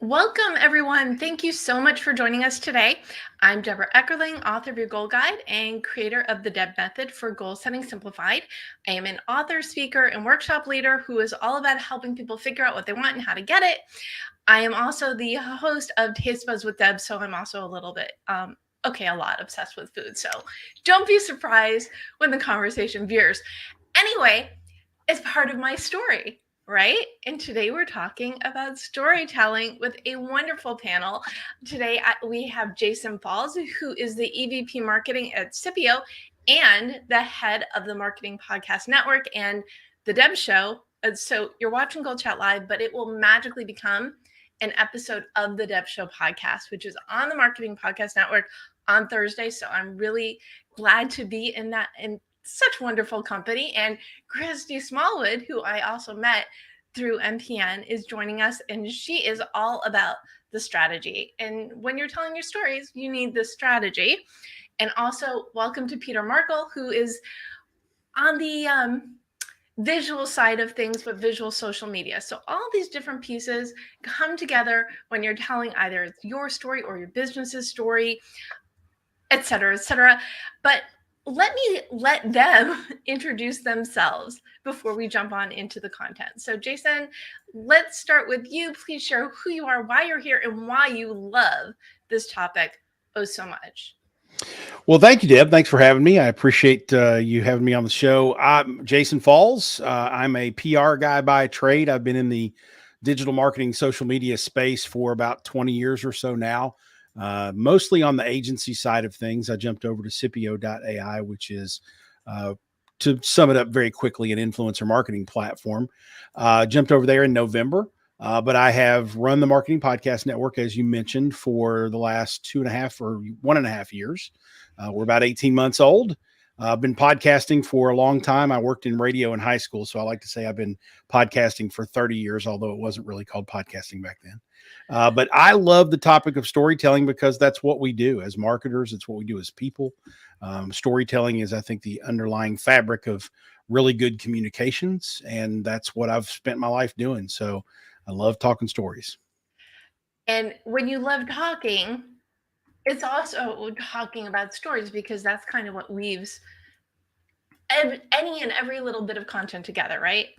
Welcome, everyone. Thank you so much for joining us today. I'm Debra Eckerling, author of your Goal Guide and creator of the Deb Method for Goal Setting Simplified. I am an author, speaker, and workshop leader who is all about helping people figure out what they want and how to get it. I am also the host of Taste Buds with Deb, so I'm also a little bit, a lot obsessed with food. So don't be surprised when the conversation veers. Anyway, it's part of my story. Right? And today we're talking about storytelling with a wonderful panel. Today we have Jason Falls, who is the EVP Marketing at CIPIO and the head of the Marketing Podcast Network and the Deb Show. So you're watching Gold Chat Live, but it will magically become an episode of the Deb Show podcast, which is on the Marketing Podcast Network on Thursday. So I'm really glad to be in such wonderful company. And Christy Smallwood, who I also met through MPN, is joining us, and she is all about the strategy. And when you're telling your stories, you need the strategy. And also, welcome to Peter Markel, who is on the visual side of things, but visual social media. So all these different pieces come together when you're telling either your story or your business's story, et cetera, et cetera. But let them introduce themselves before we jump on into the content. So Jason, let's start with you. Please share who you are, why you're here, and why you love this topic oh so much. Well, thank you, Deb. Thanks for having me. I appreciate you having me on the show. I'm Jason Falls. I'm a PR guy by trade. I've been in the digital marketing social media space for about 20 years or so now, mostly on the agency side of things. I jumped over to CIPIO.ai, which is, to sum it up very quickly, an influencer marketing platform. Jumped over there in November. But I have run the Marketing Podcast Network, as you mentioned, for the last 1.5 years. We're about 18 months old. I've been podcasting for a long time. I worked in radio in high school, so I like to say I've been podcasting for 30 years, although it wasn't really called podcasting back then. But I love the topic of storytelling because that's what we do as marketers. It's what we do as people. Storytelling is, I think, the underlying fabric of really good communications, and that's what I've spent my life doing. So I love talking stories. And when you love talking, it's also talking about stories, because that's kind of what weaves any and every little bit of content together, right?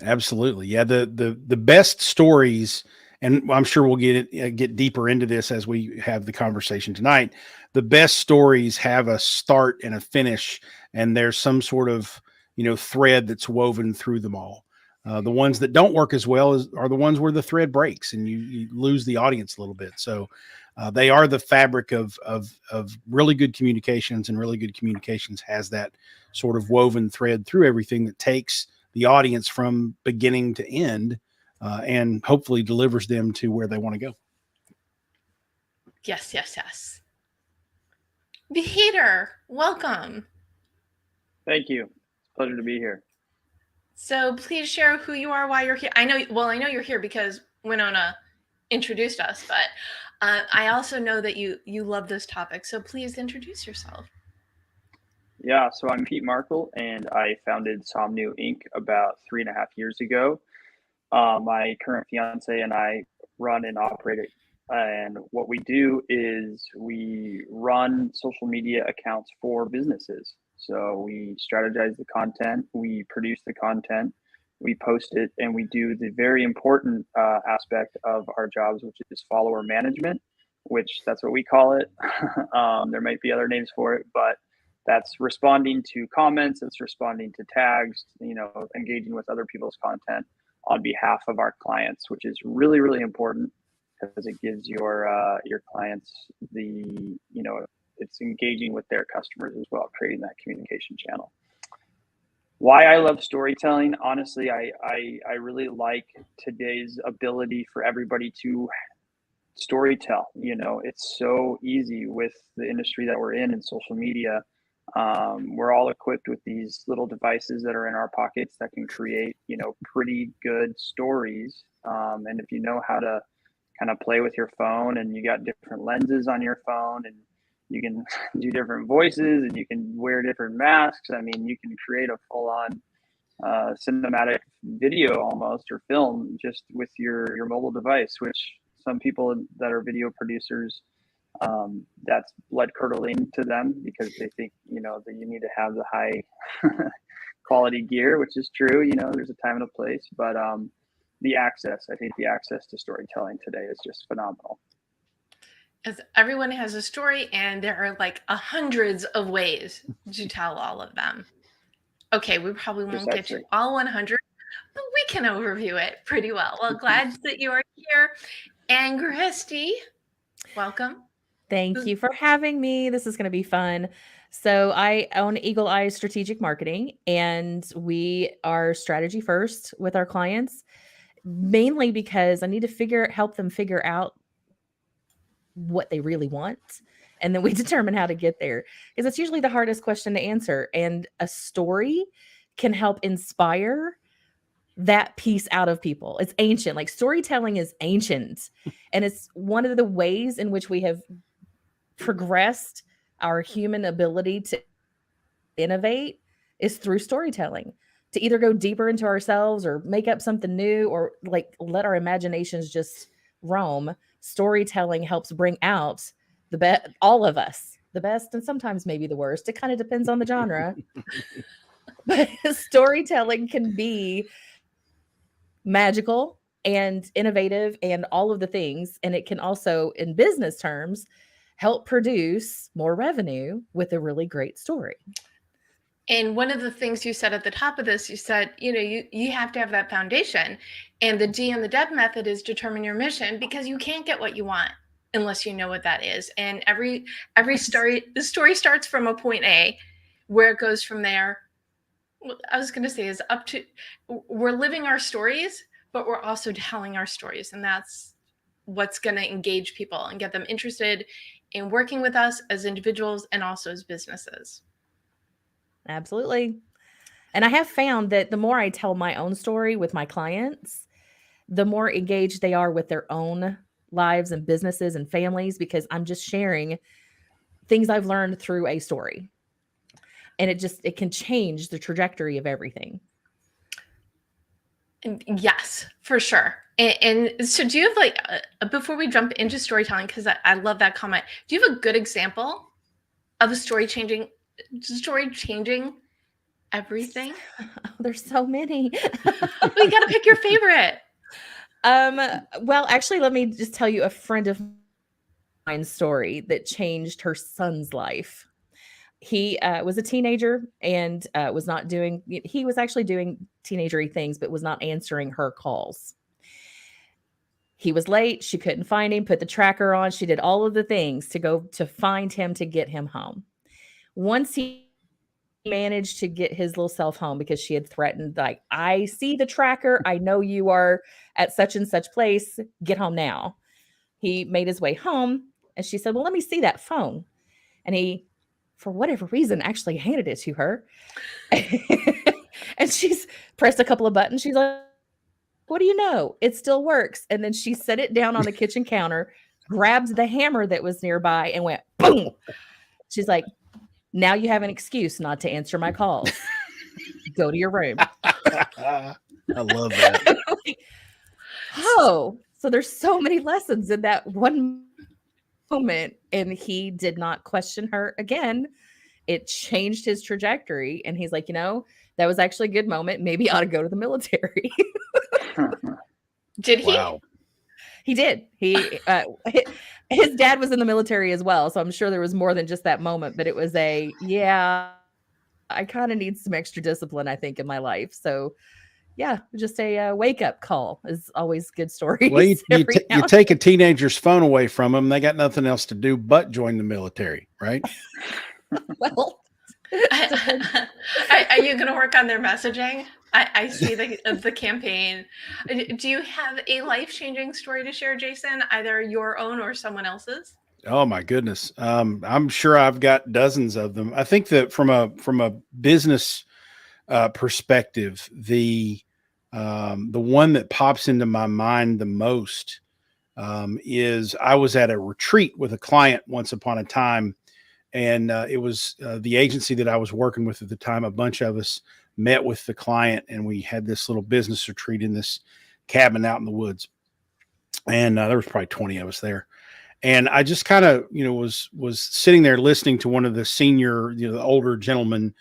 Absolutely. Yeah. The best stories, and I'm sure we'll get deeper into this as we have the conversation tonight. The best stories have a start and a finish, and there's some sort of, thread that's woven through them all. The ones that don't work as well are the ones where the thread breaks and you lose the audience a little bit. So they are the fabric of really good communications, and really good communications has that sort of woven thread through everything that takes the audience from beginning to end, and hopefully delivers them to where they want to go. Yes, yes, yes. Peter, welcome. Thank you. It's a pleasure to be here. So please share who you are, why you're here. I know you're here because Winona introduced us, but I also know that you love this topic. So please introduce yourself. Yeah, so I'm Pete Markel, and I founded Somnu Inc. about 3.5 years ago. My current fiance and I run and operate it. And what we do is we run social media accounts for businesses. So we strategize the content, we produce the content, we post it, and we do the very important aspect of our jobs, which is follower management, which that's what we call it. There might be other names for it, but that's responding to comments, it's responding to tags, engaging with other people's content on behalf of our clients, which is really, really important because it gives your clients it's engaging with their customers as well, creating that communication channel. Why I love storytelling, honestly, I really like today's ability for everybody to storytell. It's so easy with the industry that we're in social media. We're all equipped with these little devices that are in our pockets that can create, pretty good stories. And if you know how to kind of play with your phone, and you got different lenses on your phone, and you can do different voices, and you can wear different masks. I mean, you can create a full-on cinematic video almost, or film, just with your mobile device, which some people that are video producers, that's blood curdling to them because they think, that you need to have the high quality gear, which is true. There's a time and a place, but I think the access to storytelling today is just phenomenal. As everyone has a story, and there are like hundreds of ways to tell all of them. Okay, we probably won't get to all 100, but we can overview it pretty well. Well, glad that you are here. And Christy, welcome. Thank you for having me. This is going to be fun. So I own Eagle Eye Strategic Marketing, and we are strategy first with our clients, mainly because I need to help them figure out what they really want. And then we determine how to get there, because it's usually the hardest question to answer. And a story can help inspire that piece out of people. It's ancient. Like, storytelling is ancient. And it's one of the ways in which we have progressed our human ability to innovate is through storytelling, to either go deeper into ourselves or make up something new, or like let our imaginations just roam. Storytelling helps bring out the best, all of us, the best, and sometimes maybe the worst. It kind of depends on the genre. But storytelling can be magical and innovative and all of the things. And it can also, in business terms, help produce more revenue with a really great story. And one of the things you said at the top of this, you said, you have to have that foundation. And the D in the Deb method is determine your mission, because you can't get what you want unless you know what that is. And every story, the story starts from a point A, where it goes from there. I was going to say is up to, we're living our stories, but we're also telling our stories. And that's what's going to engage people and get them interested in working with us as individuals and also as businesses. Absolutely. And I have found that the more I tell my own story with my clients, the more engaged they are with their own lives and businesses and families, because I'm just sharing things I've learned through a story. And it can change the trajectory of everything. Yes, for sure. And so do you have before we jump into storytelling, because I love that comment, do you have a good example of a story changing everything? There's so many. We got to pick your favorite. Well, actually, let me just tell you a friend of mine's story that changed her son's life. He was a teenager and he was actually doing teenagery things, but was not answering her calls. He was late. She couldn't find him, put the tracker on. She did all of the things to go to find him, to get him home. Once he managed to get his little self home, because she had threatened, like, I see the tracker. I know you are at such and such place. Get home now. He made his way home, and she said, well, let me see that phone. And he, for whatever reason, actually handed it to her. And she's pressed a couple of buttons. She's like, what do you know? It still works. And then she set it down on the kitchen counter, grabbed the hammer that was nearby, and went boom. She's like, now you have an excuse not to answer my calls. Go to your room. I love that. Oh, so there's so many lessons in that one moment. And he did not question her again. It changed his trajectory. And he's like, that was actually a good moment. Maybe I ought to go to the military. Did he? Wow. He did. His dad was in the military as well. So I'm sure there was more than just that moment, but it was I kind of need some extra discipline, I think, in my life. So yeah, just a wake up call is always good stories. Well, you take a teenager's phone away from them. They got nothing else to do but join the military, right? Well, are you going to work on their messaging? I see the campaign. Do you have a life-changing story to share, Jason, either your own or someone else's? Oh my goodness. I'm sure I've got dozens of them. I think that from a business perspective, the one that pops into my mind the most is I was at a retreat with a client once upon a time, and it was the agency that I was working with at the time. A bunch of us met with the client, and we had this little business retreat in this cabin out in the woods. and there was probably 20 of us there. And I just kind of, was sitting there listening to one of the senior, the older gentlemen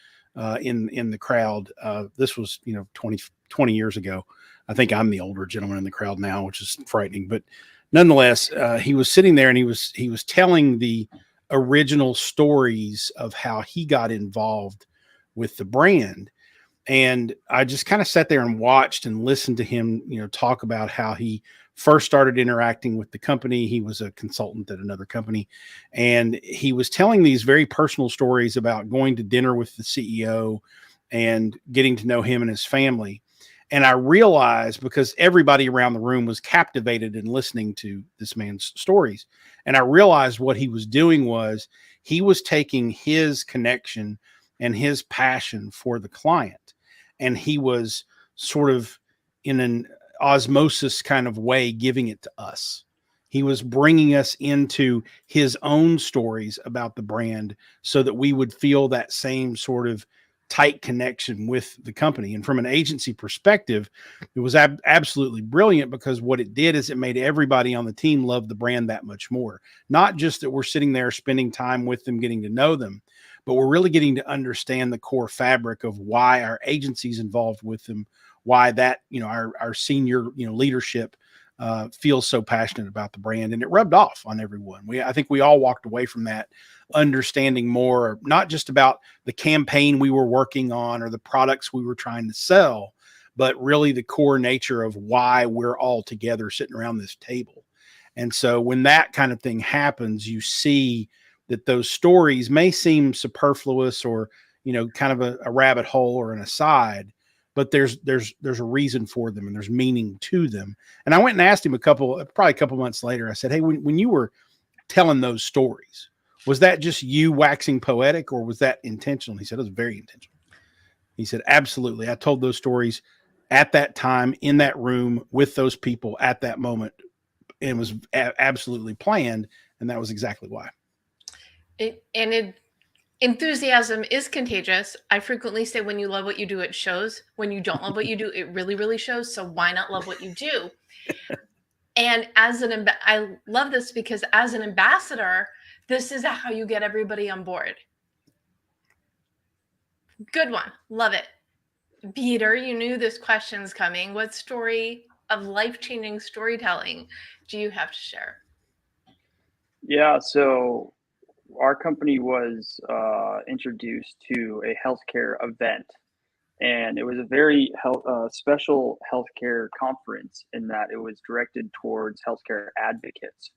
in the crowd. This was, 20 years ago. I think I'm the older gentleman in the crowd now, which is frightening. But nonetheless, he was sitting there and he was telling the original stories of how he got involved with the brand. And I just kind of sat there and watched and listened to him, talk about how he first started interacting with the company. He was a consultant at another company, and he was telling these very personal stories about going to dinner with the CEO and getting to know him and his family. And I realized, because everybody around the room was captivated in listening to this man's stories, and I realized what he was doing was he was taking his connection and his passion for the client, and he was sort of in an osmosis kind of way giving it to us. He was bringing us into his own stories about the brand so that we would feel that same sort of tight connection with the company. And from an agency perspective, it was absolutely brilliant, because what it did is it made everybody on the team love the brand that much more. Not just that we're sitting there spending time with them, getting to know them, but we're really getting to understand the core fabric of why our agency's involved with them, why that, our senior, leadership feels so passionate about the brand. And it rubbed off on everyone. I think we all walked away from that understanding more, not just about the campaign we were working on or the products we were trying to sell, but really the core nature of why we're all together sitting around this table. And so when that kind of thing happens, you see that those stories may seem superfluous or, kind of a rabbit hole or an aside, but there's a reason for them and there's meaning to them. And I went and asked him probably a couple months later, I said, hey, when you were telling those stories, was that just you waxing poetic or was that intentional? He said, it was very intentional. He said, absolutely. I told those stories at that time in that room with those people at that moment. And it was absolutely planned. And that was exactly why. Enthusiasm is contagious. I frequently say, when you love what you do, it shows. When you don't love what you do, it really, really shows. So why not love what you do? And I love this, because as an ambassador, this is how you get everybody on board. Good one. Love it. Peter, you knew this question's coming. What story of life-changing storytelling do you have to share? Yeah, so our company was introduced to a healthcare event, and it was a very special healthcare conference in that it was directed towards healthcare advocates.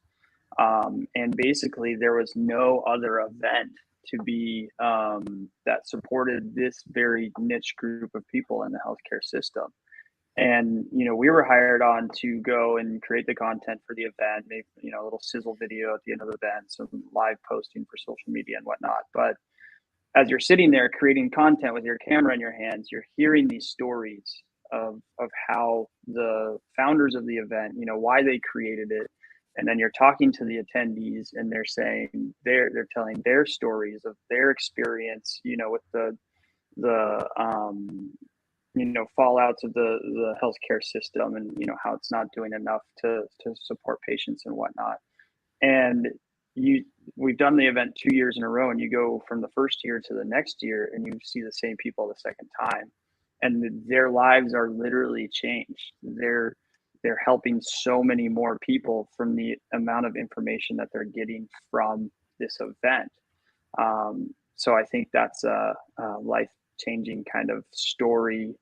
And basically, there was no other event to be that supported this very niche group of people in the healthcare system. And we were hired on to go and create the content for the event, make a little sizzle video at the end of the event, some live posting for social media and whatnot. But as you're sitting there creating content with your camera in your hands, you're hearing these stories of how the founders of the event, why they created it. And then you're talking to the attendees and they're saying, they're telling their stories of their experience, with the fallouts of the healthcare system, and how it's not doing enough to support patients and whatnot. And we've done the event 2 years in a row, and you go from the first year to the next year and you see the same people the second time, and their lives are literally changed. They're helping so many more people from the amount of information that they're getting from this event. So I think that's a life-changing kind of story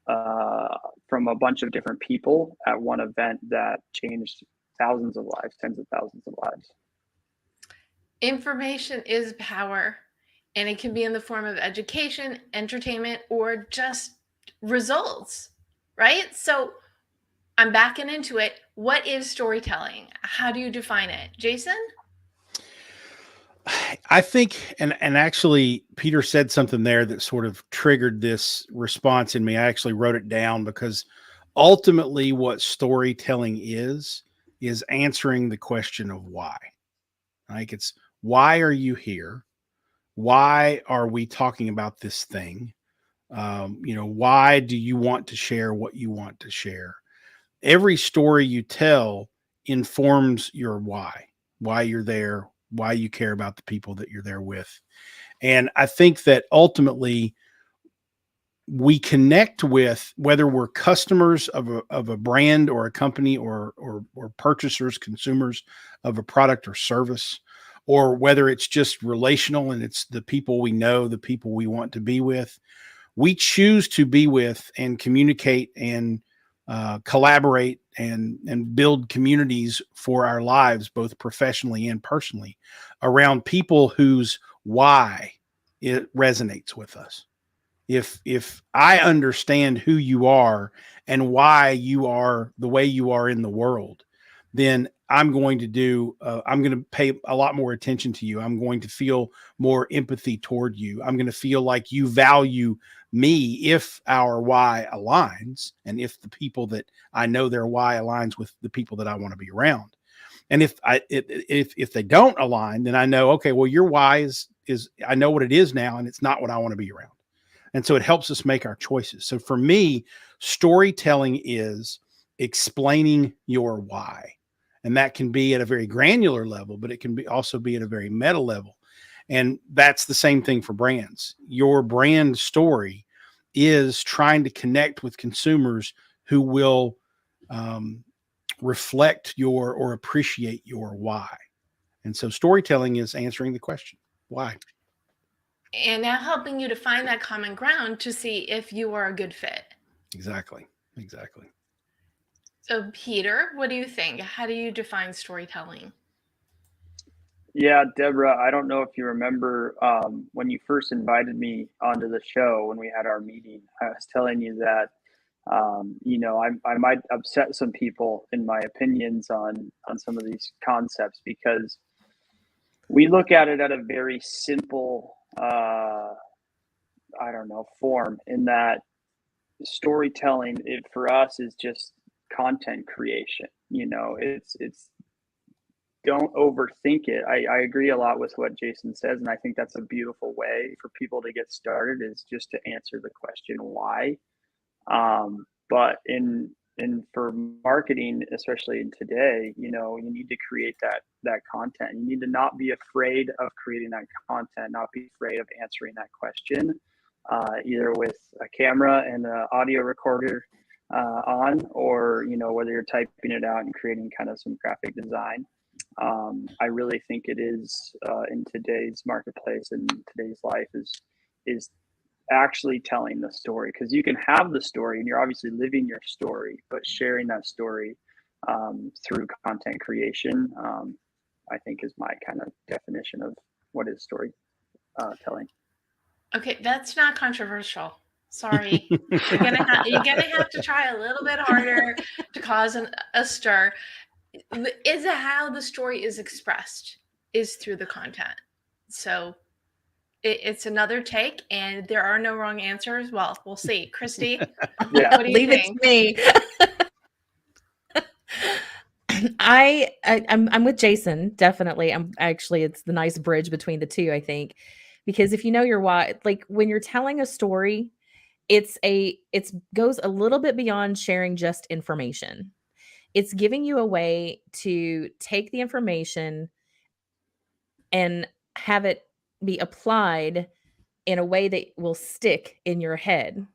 from a bunch of different people at one event that changed thousands of lives, tens of thousands of lives. Information is power, and it can be in the form of education, entertainment, or just results, right? So I'm backing into it. What is storytelling? How do you define it? Jason? I think, and actually Peter said something there that sort of triggered this response in me. I actually wrote it down, because ultimately what storytelling is answering the question of why. Like, it's, why are you here? Why are we talking about this thing? Why do you want to share what you want to share? Every story you tell informs your why you're there, why you care about the people that you're there with. And I think that ultimately we connect with, whether we're customers of a brand or a company, or purchasers, consumers of a product or service, or whether it's just relational and it's the people we know, the people we want to be with. We choose to be with and communicate and collaborate and build communities for our lives, both professionally and personally, around people whose why it resonates with us. If I understand who you are and why you are the way you are in the world, then I'm going to pay a lot more attention to you. I'm going to feel more empathy toward you. I'm going to feel like you value me if our why aligns, and if the people that I know their why aligns with the people that I want to be around. And if they don't align, then I know, okay, well, your why is I know what it is now, and it's not what I want to be around. And so it helps us make our choices. So for me, storytelling is explaining your why. And that can be at a very granular level, but it can also be at a very meta level. And that's the same thing for brands. Your brand story is trying to connect with consumers who will reflect or appreciate your why. And so storytelling is answering the question, why? And now helping you to find that common ground to see if you are a good fit. Exactly. So, Peter, what do you think? How do you define storytelling? Yeah, Debra, I don't know if you remember when you first invited me onto the show when we had our meeting. I was telling you that I might upset some people in my opinions on some of these concepts, because we look at it at a very simple form, in that storytelling for us is just content creation. It's don't overthink it. I agree a lot with what Jason says, and I think that's a beautiful way for people to get started, is just to answer the question why. But for marketing, especially in today, you need to create that content. You need to not be afraid of creating that content, not be afraid of answering that question, either with a camera and an audio recorder on, or whether you're typing it out and creating kind of some graphic design. I really think it is in today's marketplace and today's life is actually telling the story, because you can have the story and you're obviously living your story, but sharing that story through content creation, I think is my kind of definition of what is story telling. Okay, that's not controversial. Sorry. You're gonna have to try a little bit harder to cause a stir. Is it how the story is expressed is through the content. So it's another take, and there are no wrong answers. Well, we'll see. Christy, Yeah. what do you Leave think? it to me. I'm with Jason, definitely. It's the nice bridge between the two, I think, because if you know your why, like when you're telling a story, it goes a little bit beyond sharing just information. It's giving you a way to take the information and have it be applied in a way that will stick in your head.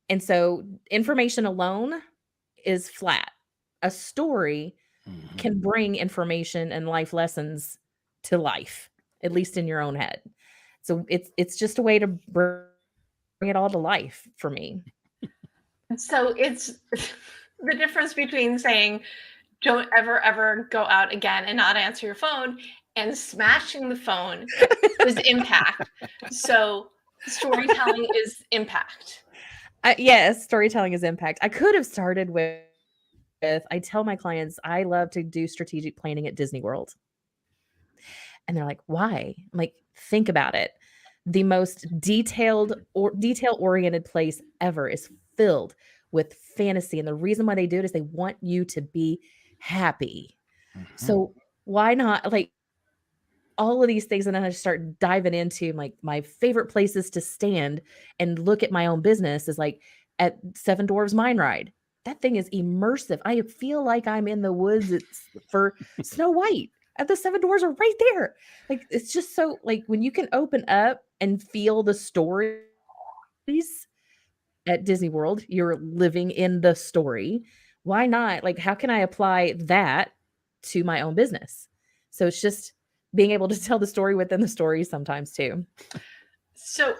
And so information alone is flat. A story can bring information and life lessons to life, at least in your own head. So it's just a way to bring it all to life for me. So it's the difference between saying, don't ever go out again and not answer your phone, and smashing the phone is impact. So storytelling is impact. Yes, storytelling is impact. I could have started with, I tell my clients I love to do strategic planning at Disney World. And they're like, why? I'm like, think about it. The most detail-oriented place ever is filled with fantasy. And the reason why they do it is they want you to be happy. So why not, like, all of these things? And then I start diving into like my favorite places to stand and look at my own business is like at Seven Dwarves Mine Ride. that thing is immersive. I feel like I'm in the woods. It's for Snow White. The seven doors are right there. Like, it's just so, like, when you can open up and feel the stories at Disney World, you're living in the story. Why not? Like, how can I apply that to my own business? So it's just being able to tell the story within the story sometimes too. So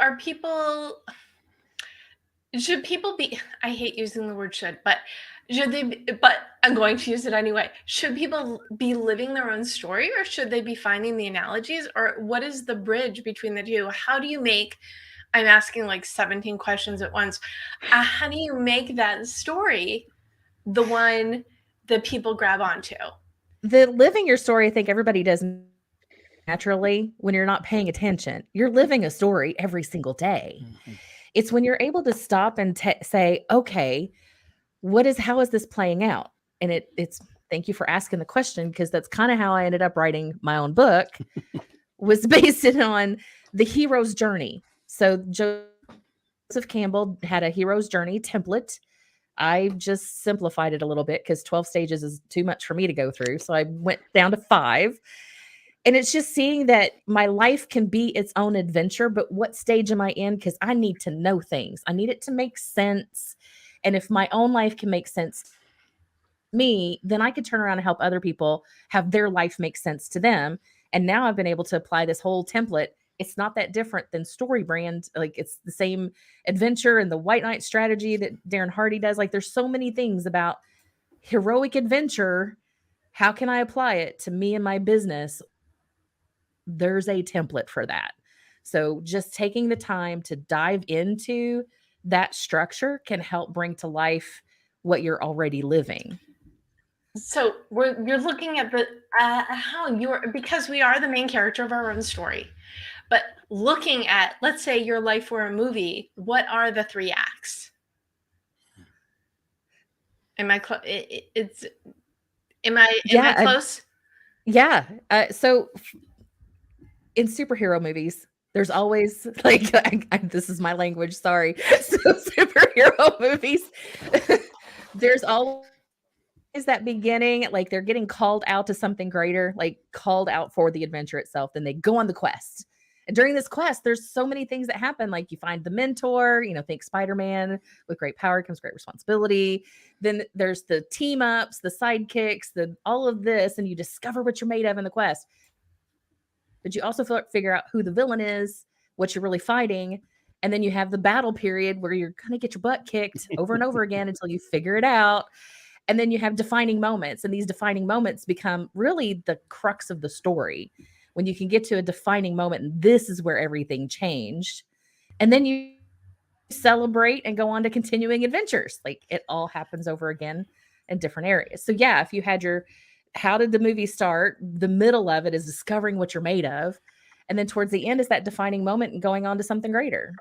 should people be, I hate using the word should, but but I'm going to use it anyway. Should people be living their own story, or should they be finding the analogies, or what is the bridge between the two? How do you make, I'm asking like 17 questions at once. How do you make that story the one that people grab onto? The living your story, I think everybody does naturally when you're not paying attention. You're living a story every single day. Mhm. It's when you're able to stop and say, okay, how is this playing out? And it's thank you for asking the question, because that's kind of how I ended up writing my own book, was based on the hero's journey. So Joseph Campbell had a hero's journey template. I just simplified it a little bit because 12 stages is too much for me to go through. So I went down to 5. And it's just seeing that my life can be its own adventure, but what stage am I in? Because I need to know things. I need it to make sense. And if my own life can make sense to me, then I could turn around and help other people have their life make sense to them. And now I've been able to apply this whole template. It's not that different than Story Brand. Like, it's the same adventure and the White Knight strategy that Darren Hardy does. Like, there's so many things about heroic adventure. How can I apply it to me and my business? There's a template for that. So just taking the time to dive into that structure can help bring to life what you're already living. So you're looking at the how you're, because we are the main character of our own story, but looking at, let's say your life were a movie, what are the 3 acts? Am I close? Yeah. So in superhero movies, there's always like, this is my language, sorry. So superhero movies, there's always that beginning, like they're getting called out to something greater, like called out for the adventure itself. Then they go on the quest. And during this quest, there's so many things that happen. Like, you find the mentor, think Spider-Man, with great power comes great responsibility. Then there's the team ups, the sidekicks, all of this, and you discover what you're made of in the quest. But you also figure out who the villain is, what you're really fighting. And then you have the battle period where you're going to get your butt kicked over and over again until you figure it out. And then you have defining moments. And these defining moments become really the crux of the story. When you can get to a defining moment, and this is where everything changed. And then you celebrate and go on to continuing adventures. Like, it all happens over again in different areas. So yeah, if you had how did the movie start? The middle of it is discovering what you're made of. And then towards the end is that defining moment and going on to something greater.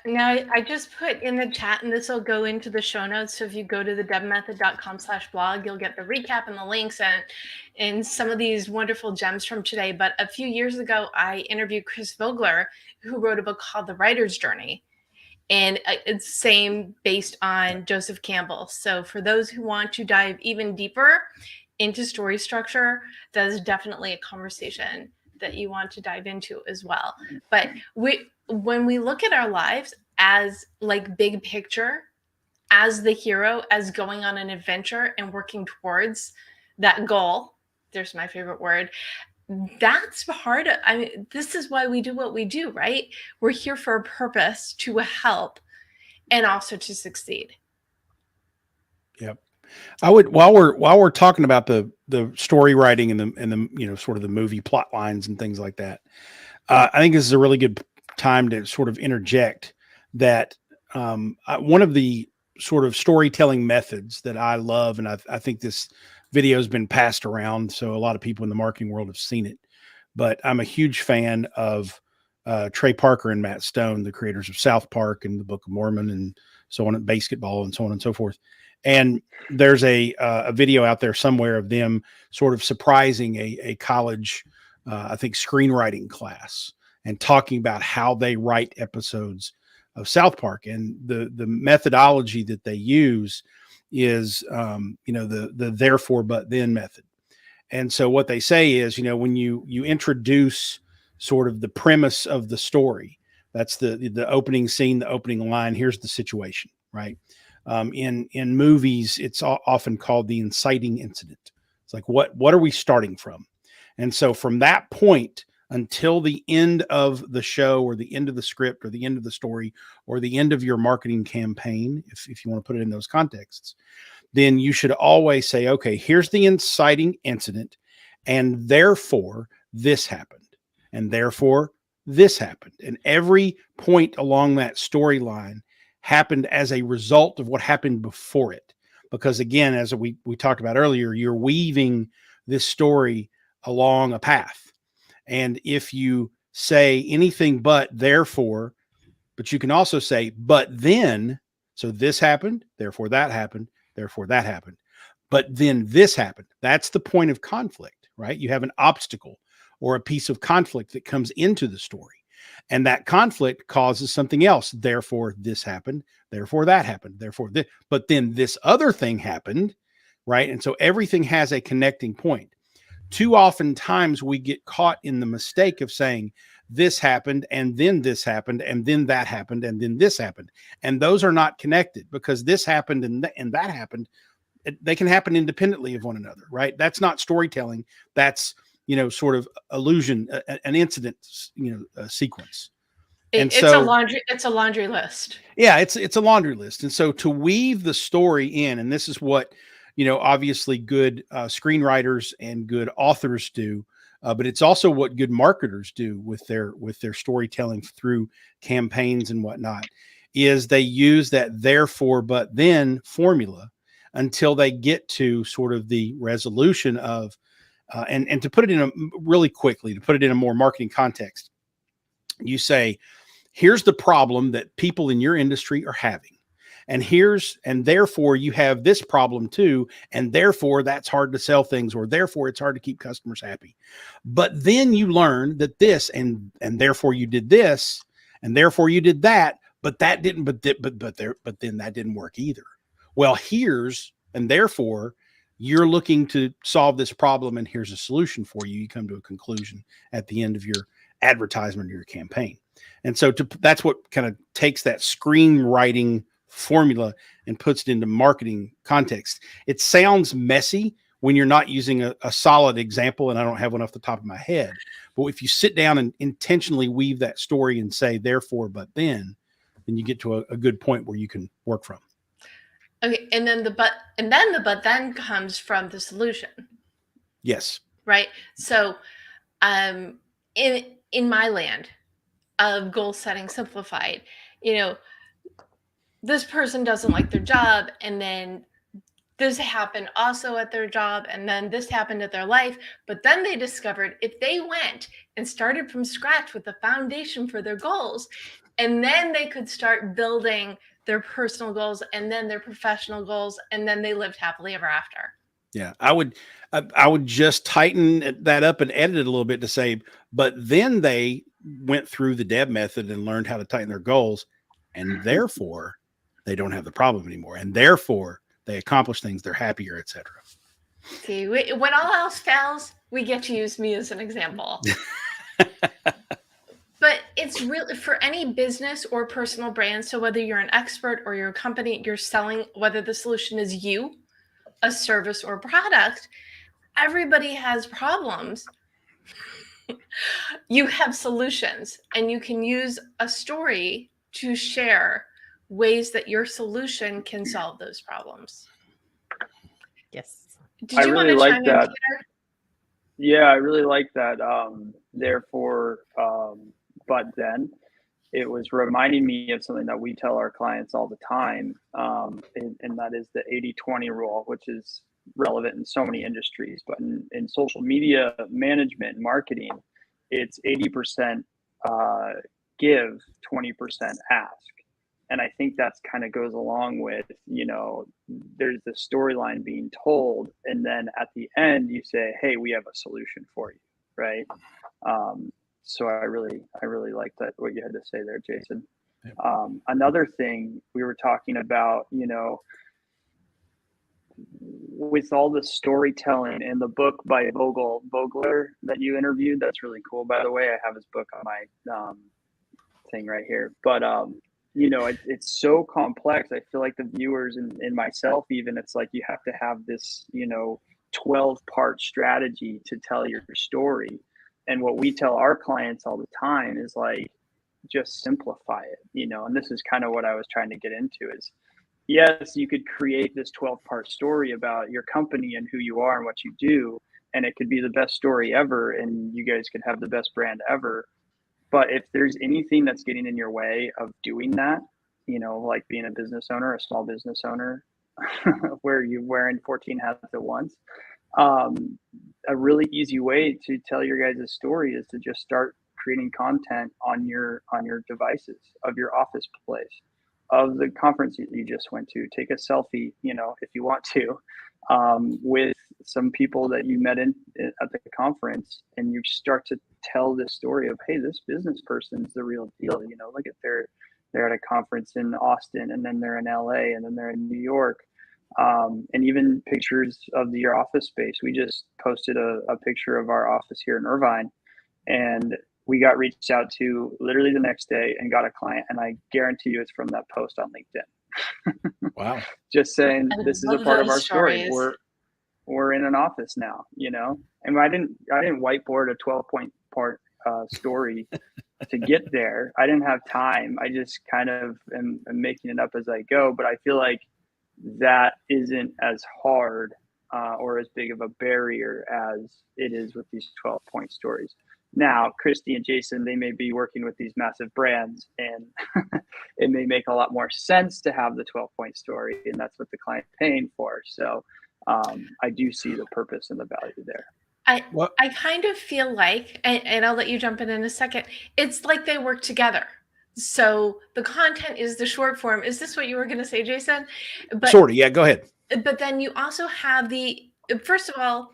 Now, I just put in the chat, and this will go into the show notes. So if you go to the debmethod.com/blog, you'll get the recap and the links and some of these wonderful gems from today. But a few years ago, I interviewed Chris Vogler, who wrote a book called The Writer's Journey. And it's same based on Joseph Campbell. So for those who want to dive even deeper into story structure, that is definitely a conversation that you want to dive into as well. But when we look at our lives as like big picture, as the hero, as going on an adventure and working towards that goal, there's my favorite word, that's part of, this is why we do what we do, right? We're here for a purpose, to help, and also to succeed. Yep. I would, while we're talking about the story writing and the sort of the movie plot lines and things like that, I think this is a really good time to sort of interject that one of the sort of storytelling methods that I love, and I think this video has been passed around, so a lot of people in the marketing world have seen it, but I'm a huge fan of Trey Parker and Matt Stone, the creators of South Park and the Book of Mormon and so on, and basketball and so on and so forth. And there's a video out there somewhere of them sort of surprising a college, I think, screenwriting class, and talking about how they write episodes South Park, and the methodology that they use is the therefore but then method. And so what they say is, when you introduce sort of the premise of the story, that's the opening scene, the opening line. Here's the situation, right? In movies, it's often called the inciting incident. It's like, what are we starting from? And so from that point until the end of the show, or the end of the script, or the end of the story, or the end of your marketing campaign, if you want to put it in those contexts, then you should always say, okay, here's the inciting incident, and therefore this happened, and therefore this happened. And every point along that storyline happened as a result of what happened before it. Because again, as we talked about earlier, you're weaving this story along a path. And if you say anything but therefore, but you can also say, but then, so this happened, therefore that happened, therefore that happened, but then this happened. That's the point of conflict, right? You have an obstacle or a piece of conflict that comes into the story, and that conflict causes something else. Therefore this happened, therefore that happened, therefore this, but then this other thing happened, right? And so everything has a connecting point. Too often times we get caught in the mistake of saying this happened, and then this happened, and then that happened, and then this happened. And those are not connected, because this happened and that happened. They can happen independently of one another, right? That's not storytelling. That's, sort of illusion, an incident, a sequence. It's a laundry list. Yeah, it's a laundry list. And so to weave the story in, and this is what, obviously good screenwriters and good authors do, but it's also what good marketers do with their storytelling through campaigns and whatnot, is they use that therefore but then formula until they get to sort of the resolution of, and to put it in to put it in a more marketing context, you say, here's the problem that people in your industry are having. And therefore you have this problem too. And therefore that's hard to sell things, or therefore it's hard to keep customers happy. But then you learn that this, and therefore you did this, and therefore you did that, but that didn't, but then that didn't work either. Well, and therefore you're looking to solve this problem, and here's a solution for you. You come to a conclusion at the end of your advertisement or your campaign. And so that's what kind of takes that screenwriting formula and puts it into marketing context. It sounds messy when you're not using a solid example, and I don't have one off the top of my head. But if you sit down and intentionally weave that story and say therefore but then you get to a good point where you can work from. Okay, and then the but then comes from the solution. Yes. Right. So in my land of goal setting simplified, this person doesn't like their job, and then this happened also at their job, and then this happened at their life. But then they discovered if they went and started from scratch with the foundation for their goals, and then they could start building their personal goals and then their professional goals, and then they lived happily ever after. Yeah, I would just tighten that up and edit it a little bit to say, but then they went through the Deb method and learned how to tighten their goals, and therefore they don't have the problem anymore, and therefore they accomplish things, they're happier, etc. See, when all else fails, we get to use me as an example. But it's really for any business or personal brand. So whether you're an expert or you're a company, you're selling, whether the solution is you, a service or product, everybody has problems. You have solutions, and you can use a story to share ways that your solution can solve those problems. Yes. Did you want to chime in, Peter? Yeah, I really like that. Therefore, but then it was reminding me of something that we tell our clients all the time. And that is the 80-20 rule, which is relevant in so many industries, but in social media management, marketing, it's 80% give, 20% ask. And I think that's kind of goes along with, there's the storyline being told, and then at the end you say, hey, we have a solution for you, right? So I really like that, what you had to say there, Jason. Another thing we were talking about, with all the storytelling in the book by Vogler that you interviewed, that's really cool. By the way, I have his book on my thing right here. But it's so complex. I feel like the viewers and myself, even, it's like you have to have this 12-part strategy to tell your story. And what we tell our clients all the time is like, just simplify it, and this is kind of what I was trying to get into is, yes, you could create this 12-part story about your company and who you are and what you do, and it could be the best story ever, and you guys could have the best brand ever. But if there's anything that's getting in your way of doing that, like being a business owner, a small business owner, where you're wearing 14 hats at once, a really easy way to tell your guys' story is to just start creating content on your devices of your office place, of the conference you just went to. Take a selfie, if you want to, with some people that you met at the conference, and you start to tell this story of, hey, this business person's the real deal. Look at they're at a conference in Austin, and then they're in LA, and then they're in New York. And even pictures of your office space. We just posted a picture of our office here in Irvine, and we got reached out to literally the next day and got a client. And I guarantee you it's from that post on LinkedIn. Wow. Just saying, this is a part of our story. stories. We're in an office now, and I didn't whiteboard a 12-point story to get there. I didn't have time. I just kind of am making it up as I go. But I feel like that isn't as hard or as big of a barrier as it is with these 12-point stories. Now, Christy and Jason, they may be working with these massive brands, and it may make a lot more sense to have the 12-point story, and that's what the client's paying for. So I do see the purpose and the value there. I kind of feel like, and I'll let you jump in a second, it's like they work together. So the content is the short form. Is this what you were going to say, Jason? Sort of, yeah, go ahead. But then you also have first of all,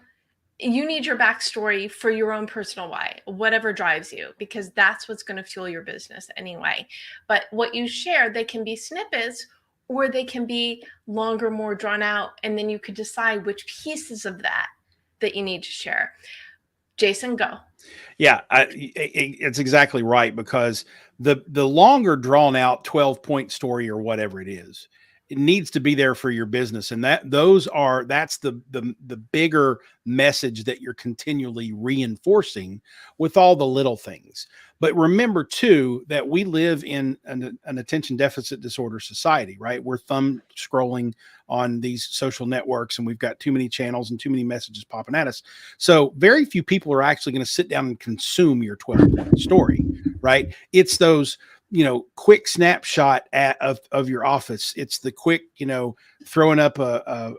you need your backstory for your own personal why, whatever drives you, because that's what's going to fuel your business anyway. But what you share, they can be snippets, or they can be longer, more drawn out, and then you could decide which pieces of that you need to share. Jason, go. Yeah, it's exactly right, because the longer drawn out 12-point story or whatever it is, it needs to be there for your business. And that's the bigger message that you're continually reinforcing with all the little things. But remember too, that we live in an attention deficit disorder society, right? We're thumb scrolling on these social networks, and we've got too many channels and too many messages popping at us. So very few people are actually going to sit down and consume your 12-point story, right? It's those, quick snapshot of your office. It's the quick, throwing up a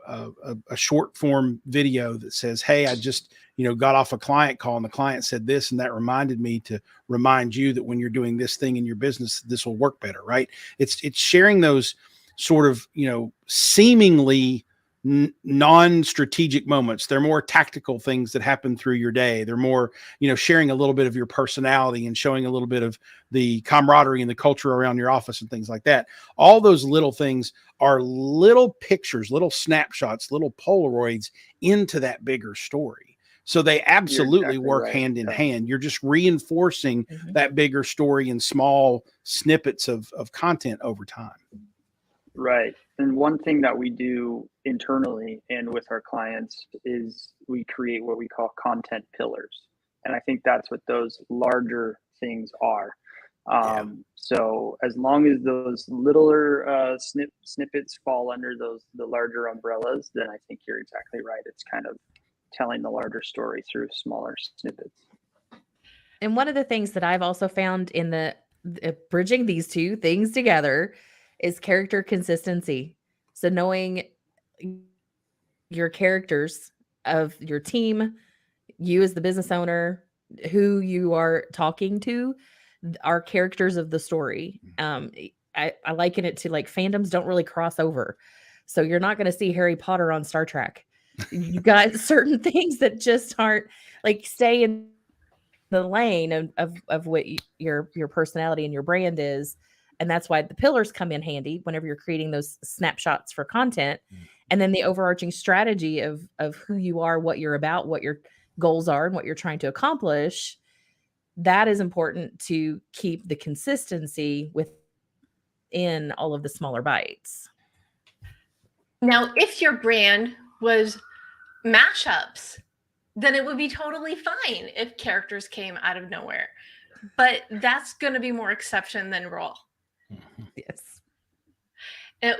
short form video that says, hey, I just, got off a client call, and the client said this, and that reminded me to remind you that when you're doing this thing in your business, this will work better, right? It's sharing those sort of, seemingly non-strategic moments. They're more tactical things that happen through your day. They're more, sharing a little bit of your personality and showing a little bit of the camaraderie and the culture around your office and things like that. All those little things are little pictures, little snapshots, little Polaroids into that bigger story. So they absolutely work hand in hand. You're just reinforcing that bigger story in small snippets of content over time. Right. And one thing that we do internally and with our clients is we create what we call content pillars. And I think that's what those larger things are. So as long as those littler snippets fall under the larger umbrellas, then I think you're exactly right. It's kind of telling the larger story through smaller snippets. And one of the things that I've also found in the bridging these two things together is character consistency. So knowing your characters of your team, you as the business owner, who you are talking to, are characters of the story. I liken it to like fandoms don't really cross over. So you're not going to see Harry Potter on Star Trek. You got certain things that just aren't like stay in the lane of what your personality and your brand is. And that's why the pillars come in handy whenever you're creating those snapshots for content. And then the overarching strategy of who you are, what you're about, what your goals are, and what you're trying to accomplish. That is important to keep the consistency within all of the smaller bites. Now, if your brand was mashups, then it would be totally fine if characters came out of nowhere. But that's going to be more exception than rule. Yes.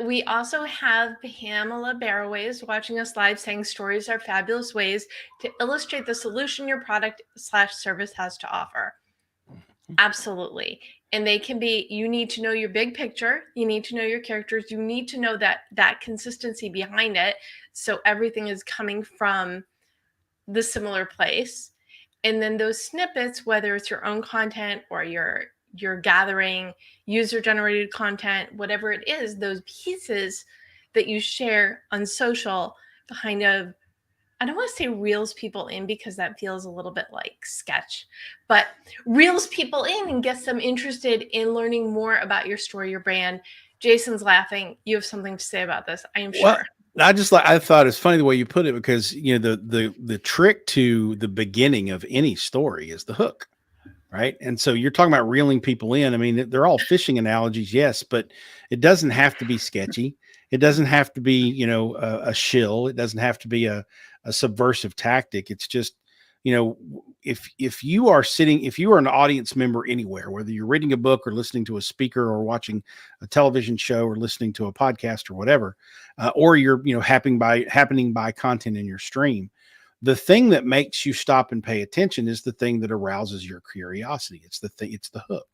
We also have Pamela Barroways watching us live saying stories are fabulous ways to illustrate the solution your product / service has to offer. Absolutely. And they can be, you need to know your big picture. You need to know your characters. You need to know that consistency behind it. So everything is coming from the similar place. And then those snippets, whether it's your own content or you're gathering user-generated content, whatever it is, those pieces that you share on social kind of, I don't want to say reels people in because that feels a little bit like sketch, but reels people in and gets them interested in learning more about your story, your brand. Jason's laughing. You have something to say about this, I am sure. I thought it's funny the way you put it, because the trick to the beginning of any story is the hook, right? And so you're talking about reeling people in. I mean, they're all fishing analogies, yes, but it doesn't have to be sketchy. It doesn't have to be, a shill. It doesn't have to be a subversive tactic. It's just, if you are an audience member anywhere, whether you're reading a book or listening to a speaker or watching a television show or listening to a podcast or whatever, or you're, happening by content in your stream, the thing that makes you stop and pay attention is the thing that arouses your curiosity. It's the hook,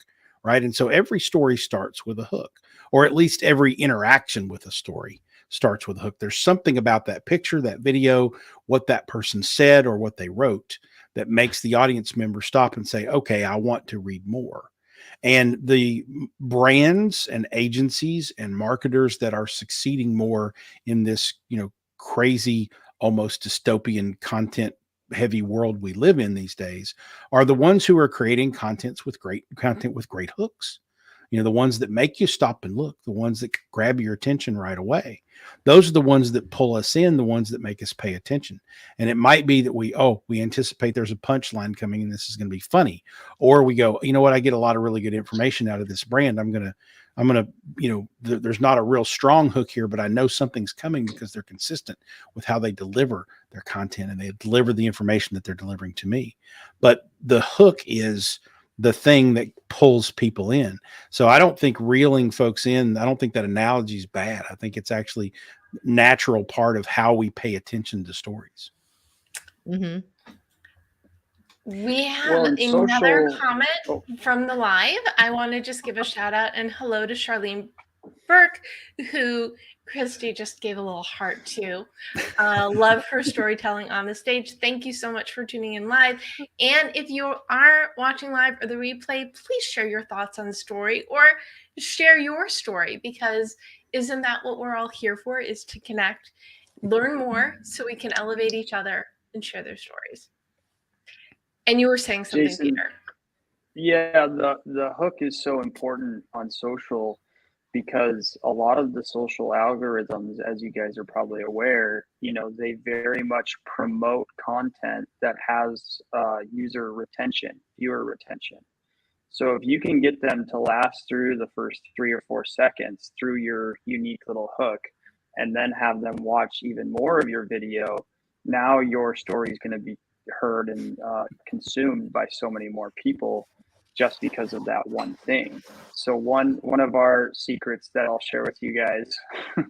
right? And so every story starts with a hook, or at least every interaction with a story starts with a hook. There's something about that picture, that video, what that person said or what they wrote that makes the audience member stop and say, okay, I want to read more. And the brands and agencies and marketers that are succeeding more in this, crazy, almost dystopian content heavy world we live in these days are the ones who are creating content with great hooks. The ones that make you stop and look, the ones that grab your attention right away. Those are the ones that pull us in, the ones that make us pay attention. And it might be that we anticipate there's a punchline coming and this is going to be funny. Or we go, you know what, I get a lot of really good information out of this brand. I'm going to, there's not a real strong hook here, but I know something's coming because they're consistent with how they deliver their content and they deliver the information that they're delivering to me. But the hook is the thing that pulls people in. So I don't think reeling folks in, I don't think that analogy is bad. I think it's actually natural part of how we pay attention to stories. Mm-hmm. We have another comment from the live. I want to just give a shout out and hello to Charlene Burke, who Christy just gave a little heart to. Love her storytelling on the stage. Thank you so much for tuning in live. And if you are watching live or the replay, please share your thoughts on the story or share your story, because isn't that what we're all here for, is to connect, learn more so we can elevate each other and share their stories. And you were saying something, Jason, Peter. Yeah, the hook is so important on social because a lot of the social algorithms, as you guys are probably aware, they very much promote content that has user retention, viewer retention. So if you can get them to last through the first 3 or 4 seconds through your unique little hook, and then have them watch even more of your video, now your story is going to be heard and consumed by so many more people just because of that one thing. So one of our secrets that I'll share with you guys,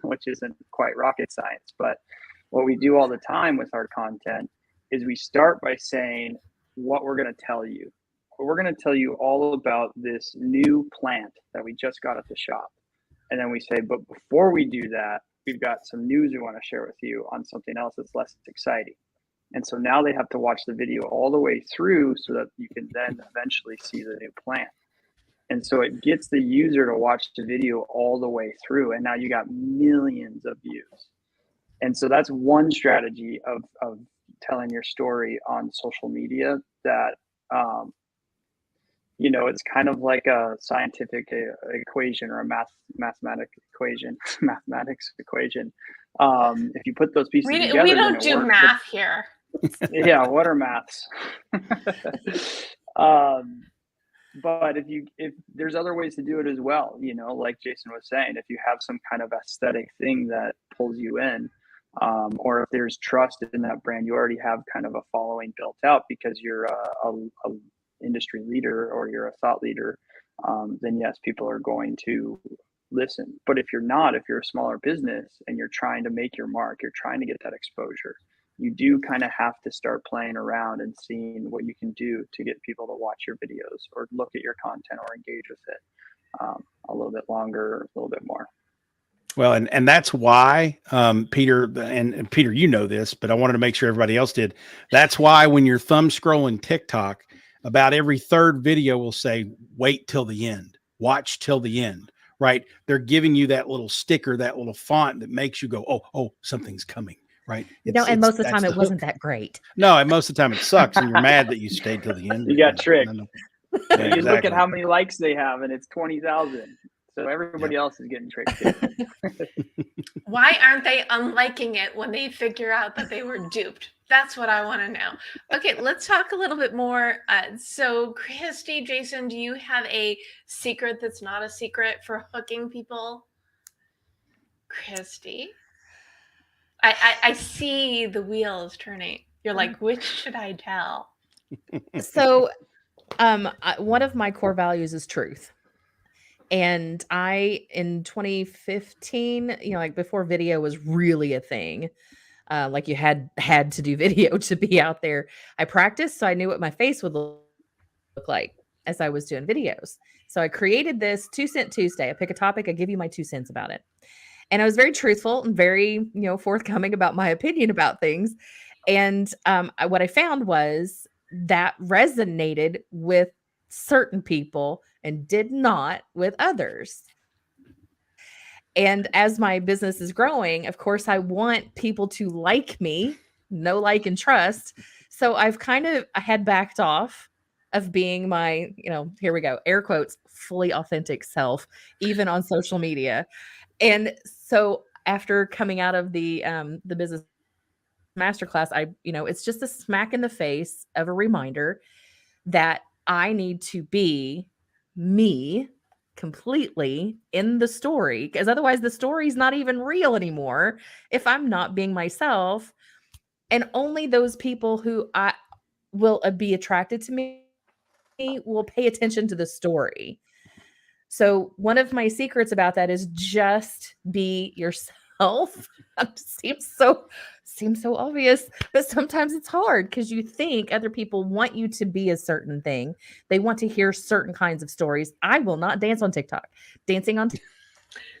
which isn't quite rocket science, but what we do all the time with our content is we start by saying what we're going to tell you. We're going to tell you all about this new plant that we just got at the shop. And then we say, but before we do that, we've got some news we want to share with you on something else that's less exciting. And so now they have to watch the video all the way through so that you can then eventually see the new plant. And so it gets the user to watch the video all the way through. And now you got millions of views. And so that's one strategy of telling your story on social media that it's kind of like a scientific equation or a mathematics equation. If you put those pieces together, we then don't it do works. math here. Yeah, what are maths? But if there's other ways to do it as well, like Jason was saying, if you have some kind of aesthetic thing that pulls you in, or if there's trust in that brand, you already have kind of a following built out because you're a industry leader or you're a thought leader, then yes, people are going to listen. But if you're a smaller business and you're trying to make your mark, you're trying to get that exposure, you do kind of have to start playing around and seeing what you can do to get people to watch your videos or look at your content or engage with it a little bit longer, a little bit more. Well, and that's why, Peter, and Peter, this, but I wanted to make sure everybody else did. That's why when you're thumb scrolling TikTok, about every third video will say, wait till the end, watch till the end, right? They're giving you that little sticker, that little font that makes you go, oh, something's coming, right? And most of the time it wasn't that great. No, and most of the time it sucks and you're mad that you stayed till the end. You got tricked. Yeah, you look at how many likes they have and it's 20,000. So everybody else is getting tricked too. Why aren't they unliking it when they figure out that they were duped? That's what I want to know. Okay, let's talk a little bit more. So Christy, Jason, do you have a secret that's not a secret for hooking people? Christy? I see the wheels turning. You're like, which should I tell? So one of my core values is truth. And in 2015, like before video was really a thing, like you had to do video to be out there, I practiced so I knew what my face would look like as I was doing videos. So I created this 2 Cent Tuesday. I pick a topic, I give you my 2 cents about it. And I was very truthful and very, forthcoming about my opinion about things. And what I found was that resonated with certain people and did not with others. And as my business is growing, of course, I want people to like me, know, like, and trust. So I had backed off of being my, here we go, air quotes, fully authentic self, even on social media. And so after coming out of the business masterclass, it's just a smack in the face of a reminder that I need to be me completely in the story, because otherwise the story's not even real anymore if I'm not being myself. And only those people who I will be attracted to me will pay attention to the story. So one of my secrets about that is just be yourself. Seems so obvious, but sometimes it's hard because you think other people want you to be a certain thing. They want to hear certain kinds of stories. I will not dance on TikTok. Dancing on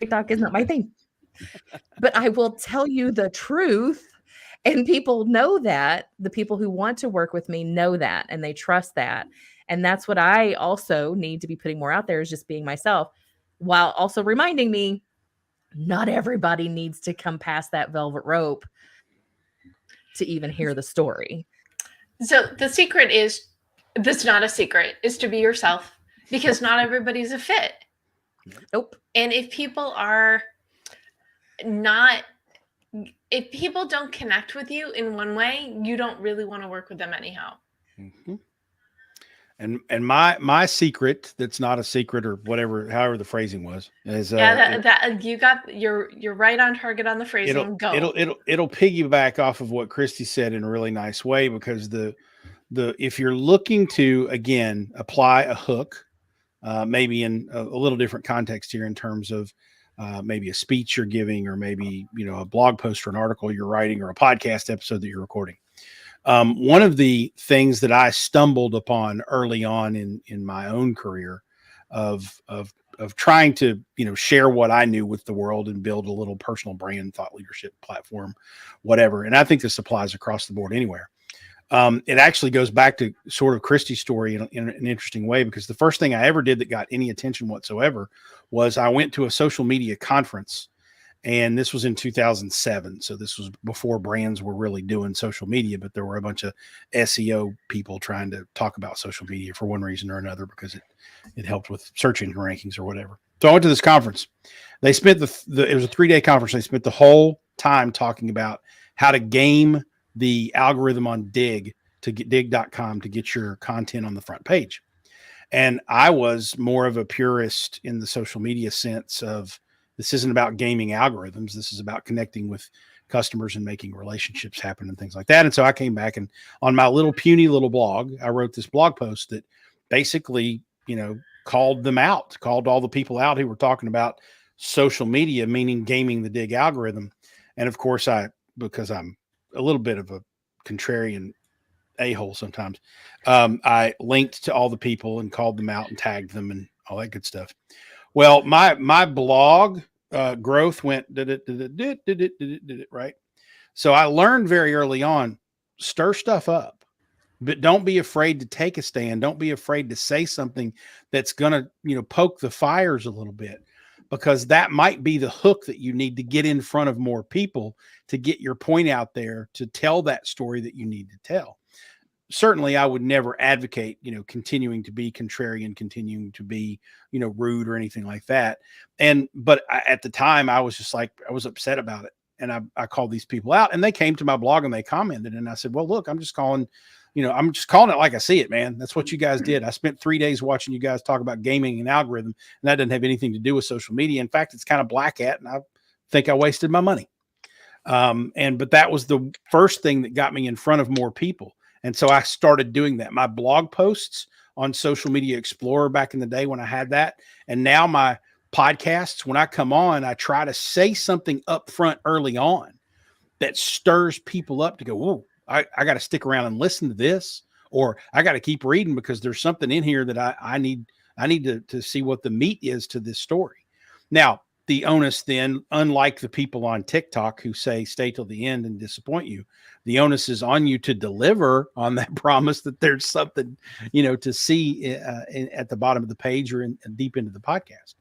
TikTok is not my thing. But I will tell you the truth. And people know that. The people who want to work with me know that, and they trust that. And that's what I also need to be putting more out there, is just being myself, while also reminding me not everybody needs to come past that velvet rope to even hear the story. So the secret is, that's not a secret, is to be yourself, because not everybody's a fit. Nope. And if people don't connect with you in one way, you don't really want to work with them anyhow. Mm-hmm. And my secret, that's not a secret, or whatever, however the phrasing was, is you're right on target on the phrasing. It'll piggyback off of what Christy said in a really nice way, because if you're looking to, again, apply a hook, maybe in a little different context here in terms of maybe a speech you're giving, or maybe a blog post or an article you're writing, or a podcast episode that you're recording. One of the things that I stumbled upon early on in my own career of trying to, share what I knew with the world and build a little personal brand, thought leadership platform, whatever. And I think this applies across the board anywhere. It actually goes back to sort of Christy's story in an interesting way, because the first thing I ever did that got any attention whatsoever was I went to a social media conference, And this was in 2007. So this was before brands were really doing social media, but there were a bunch of SEO people trying to talk about social media for one reason or another, because it helped with search engine rankings or whatever. So I went to this conference. They spent it was a 3-day conference. They spent the whole time talking about how to game the algorithm on dig.com to get your content on the front page. And I was more of a purist in the social media sense of, this isn't about gaming algorithms. This is about connecting with customers and making relationships happen and things like that. And so I came back, and on my little puny little blog, I wrote this blog post that basically, called them out, called all the people out who were talking about social media, meaning gaming the dig algorithm. And of course, because I'm a little bit of a contrarian a-hole sometimes, I linked to all the people and called them out and tagged them and all that good stuff. Well, my blog growth went right. So I learned very early on, stir stuff up, but don't be afraid to take a stand. Don't be afraid to say something that's going to, poke the fires a little bit, because that might be the hook that you need to get in front of more people, to get your point out there, to tell that story that you need to tell. Certainly I would never advocate, continuing to be contrarian, continuing to be, rude or anything like that. But at the time I was just like, I was upset about it. And I called these people out, and they came to my blog and they commented, and I said, well, look, I'm just calling it like I see it, man. That's what you guys did. I spent 3 days watching you guys talk about gaming and algorithm, and that doesn't have anything to do with social media. In fact, it's kind of black hat, and I think I wasted my money. But that was the first thing that got me in front of more people. And so I started doing that. My blog posts on Social Media Explorer back in the day when I had that. And now my podcasts, when I come on, I try to say something up front early on that stirs people up to go, whoa, I got to stick around and listen to this, or I got to keep reading because there's something in here that I need to see what the meat is to this story. Now, the onus then, unlike the people on TikTok who say stay till the end and disappoint you, the onus is on you to deliver on that promise that there's something, to see at the bottom of the page or deep into the podcast.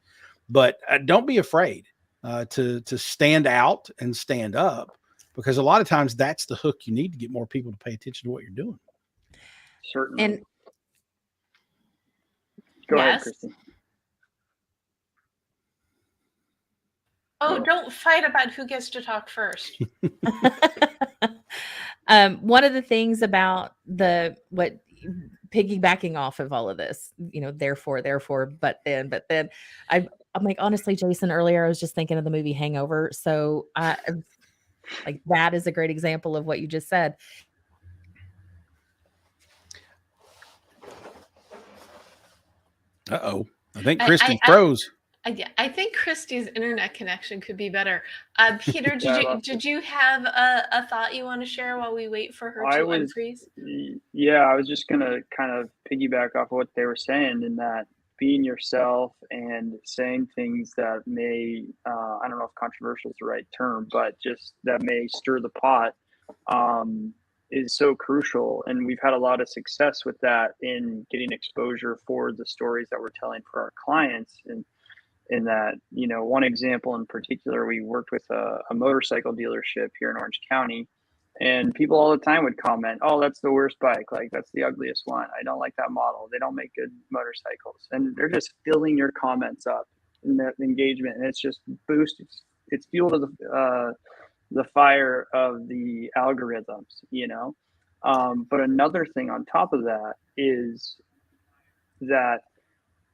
But don't be afraid to stand out and stand up, because a lot of times that's the hook you need to get more people to pay attention to what you're doing. Certainly. And Go ahead, Christy. Oh, don't fight about who gets to talk first. One of the things about piggybacking off of all of this, therefore, but then I'm like, honestly, Jason, earlier I was just thinking of the movie Hangover. So like that is a great example of what you just said. Uh-oh. I think Christy froze. I think Christy's internet connection could be better. Peter, did you have a thought you want to share while we wait for her to unfreeze? Yeah, I was just going to kind of piggyback off of what they were saying, in that being yourself and saying things that may, I don't know if controversial is the right term, but just that may stir the pot, is so crucial. And we've had a lot of success with that in getting exposure for the stories that we're telling for our clients. And in that, one example in particular, we worked with a motorcycle dealership here in Orange County, and people all the time would comment, oh, that's the worst bike. Like, that's the ugliest one. I don't like that model. They don't make good motorcycles. And they're just filling your comments up in that engagement. And it's just it's fuel to the fire of the algorithms, But another thing on top of that is that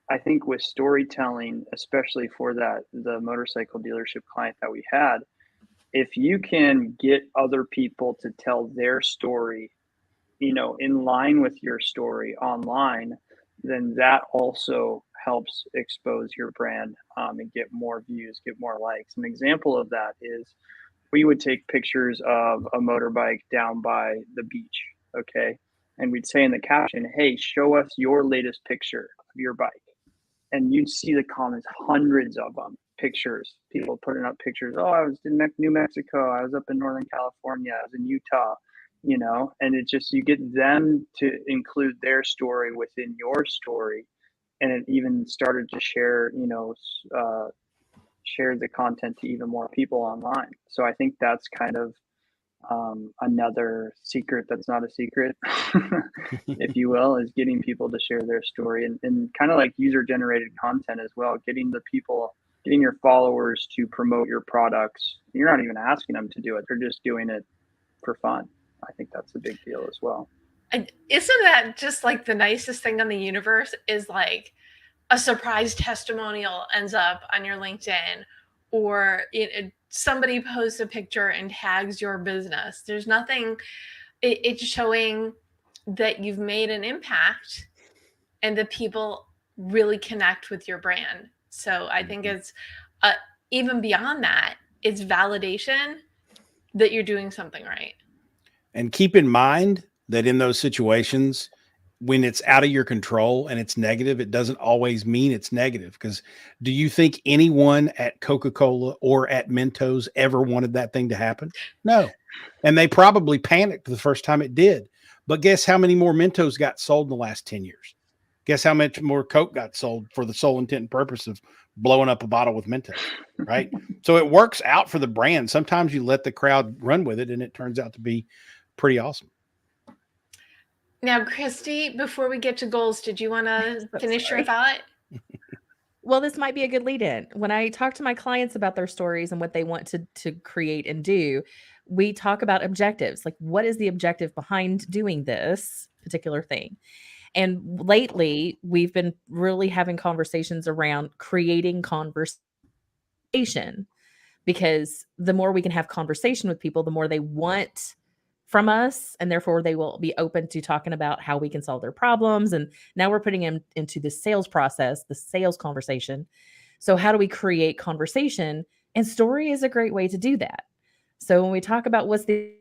I think with storytelling, especially for the motorcycle dealership client that we had, if you can get other people to tell their story, in line with your story online, then that also helps expose your brand and get more views, get more likes. An example of that is we would take pictures of a motorbike down by the beach, okay? And we'd say in the caption, hey, show us your latest picture of your bike. And you'd see the comments, hundreds of them, pictures, people putting up pictures. Oh, I was in New Mexico. I was up in Northern California. I was in Utah, and it just, you get them to include their story within your story. And it even started to share, share the content to even more people online. So I think that's kind of another secret that's not a secret, if you will, is getting people to share their story, and kind of like user generated content as well, getting your followers to promote your products. You're not even asking them to do it. They're just doing it for fun. I think that's a big deal as well. And isn't that just like the nicest thing on the universe is like a surprise testimonial ends up on your LinkedIn, or somebody posts a picture and tags your business. There's nothing, it's showing that you've made an impact and that people really connect with your brand. So I think it's even beyond that, it's validation that you're doing something right. And keep in mind that in those situations, when it's out of your control and it's negative, it doesn't always mean it's negative. Because do you think anyone at Coca-Cola or at Mentos ever wanted that thing to happen? No. And they probably panicked the first time it did. But guess how many more Mentos got sold in the last 10 years? Guess how much more Coke got sold for the sole intent and purpose of blowing up a bottle with Mentos, right? So it works out for the brand. Sometimes you let the crowd run with it, and it turns out to be pretty awesome. Now, Christy, before we get to goals, did you want to finish your thought? Well, this might be a good lead in. When I talk to my clients about their stories and what they want to create and do, we talk about objectives. Like, what is the objective behind doing this particular thing? And lately, we've been really having conversations around creating conversation, because the more we can have conversation with people, the more they want from us, and therefore they will be open to talking about how we can solve their problems. And now we're putting them into the sales process, the sales conversation. So how do we create conversation? And story is a great way to do that. So when we talk about what's the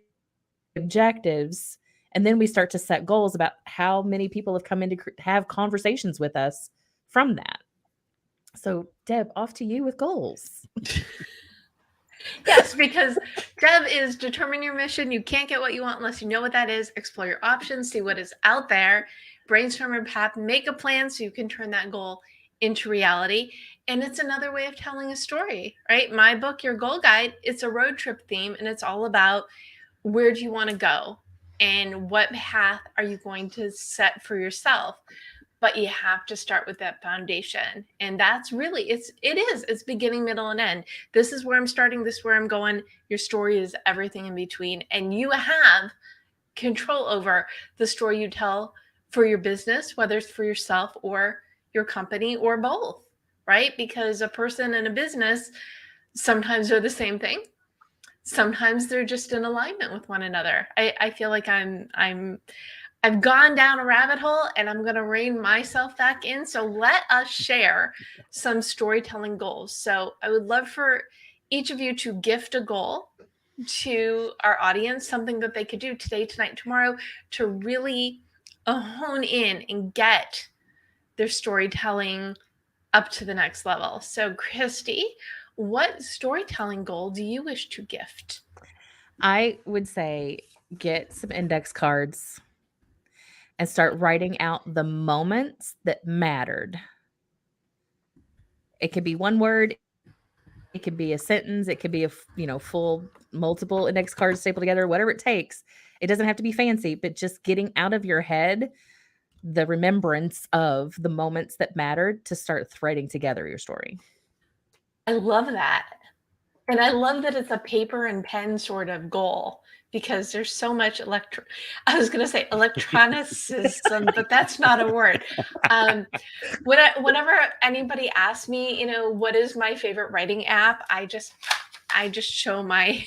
objectives, and then we start to set goals about how many people have come in to have conversations with us from that. So Deb, off to you with goals. Yes, because Deb is determine your mission. You can't get what you want unless you know what that is. Explore your options, see what is out there, brainstorm your path, make a plan so you can turn that goal into reality. And it's another way of telling a story, right? My book, Your Goal Guide, it's a road trip theme, and it's all about where do you want to go and what path are you going to set for yourself. But you have to start with that foundation. And that's really, it's beginning, middle, and end. This is where I'm starting. This is where I'm going. Your story is everything in between. And you have control over the story you tell for your business, whether it's for yourself or your company or both, right? Because a person and a business, sometimes they're the same thing. Sometimes they're just in alignment with one another. I feel like I've gone down a rabbit hole, and I'm going to rein myself back in. So let us share some storytelling goals. So I would love for each of you to gift a goal to our audience, something that they could do today, tonight, tomorrow, to really hone in and get their storytelling up to the next level. So Christy, what storytelling goal do you wish to gift? I would say get some index cards and start writing out the moments that mattered. It could be one word, it could be a sentence, it could be a full multiple index cards stapled together, whatever it takes. It doesn't have to be fancy, but just getting out of your head the remembrance of the moments that mattered to start threading together your story. I love that. And I love that it's a paper and pen sort of goal, because there's so much I was going to say electronicism, but that's not a word. Whenever anybody asks me, what is my favorite writing app, I just show my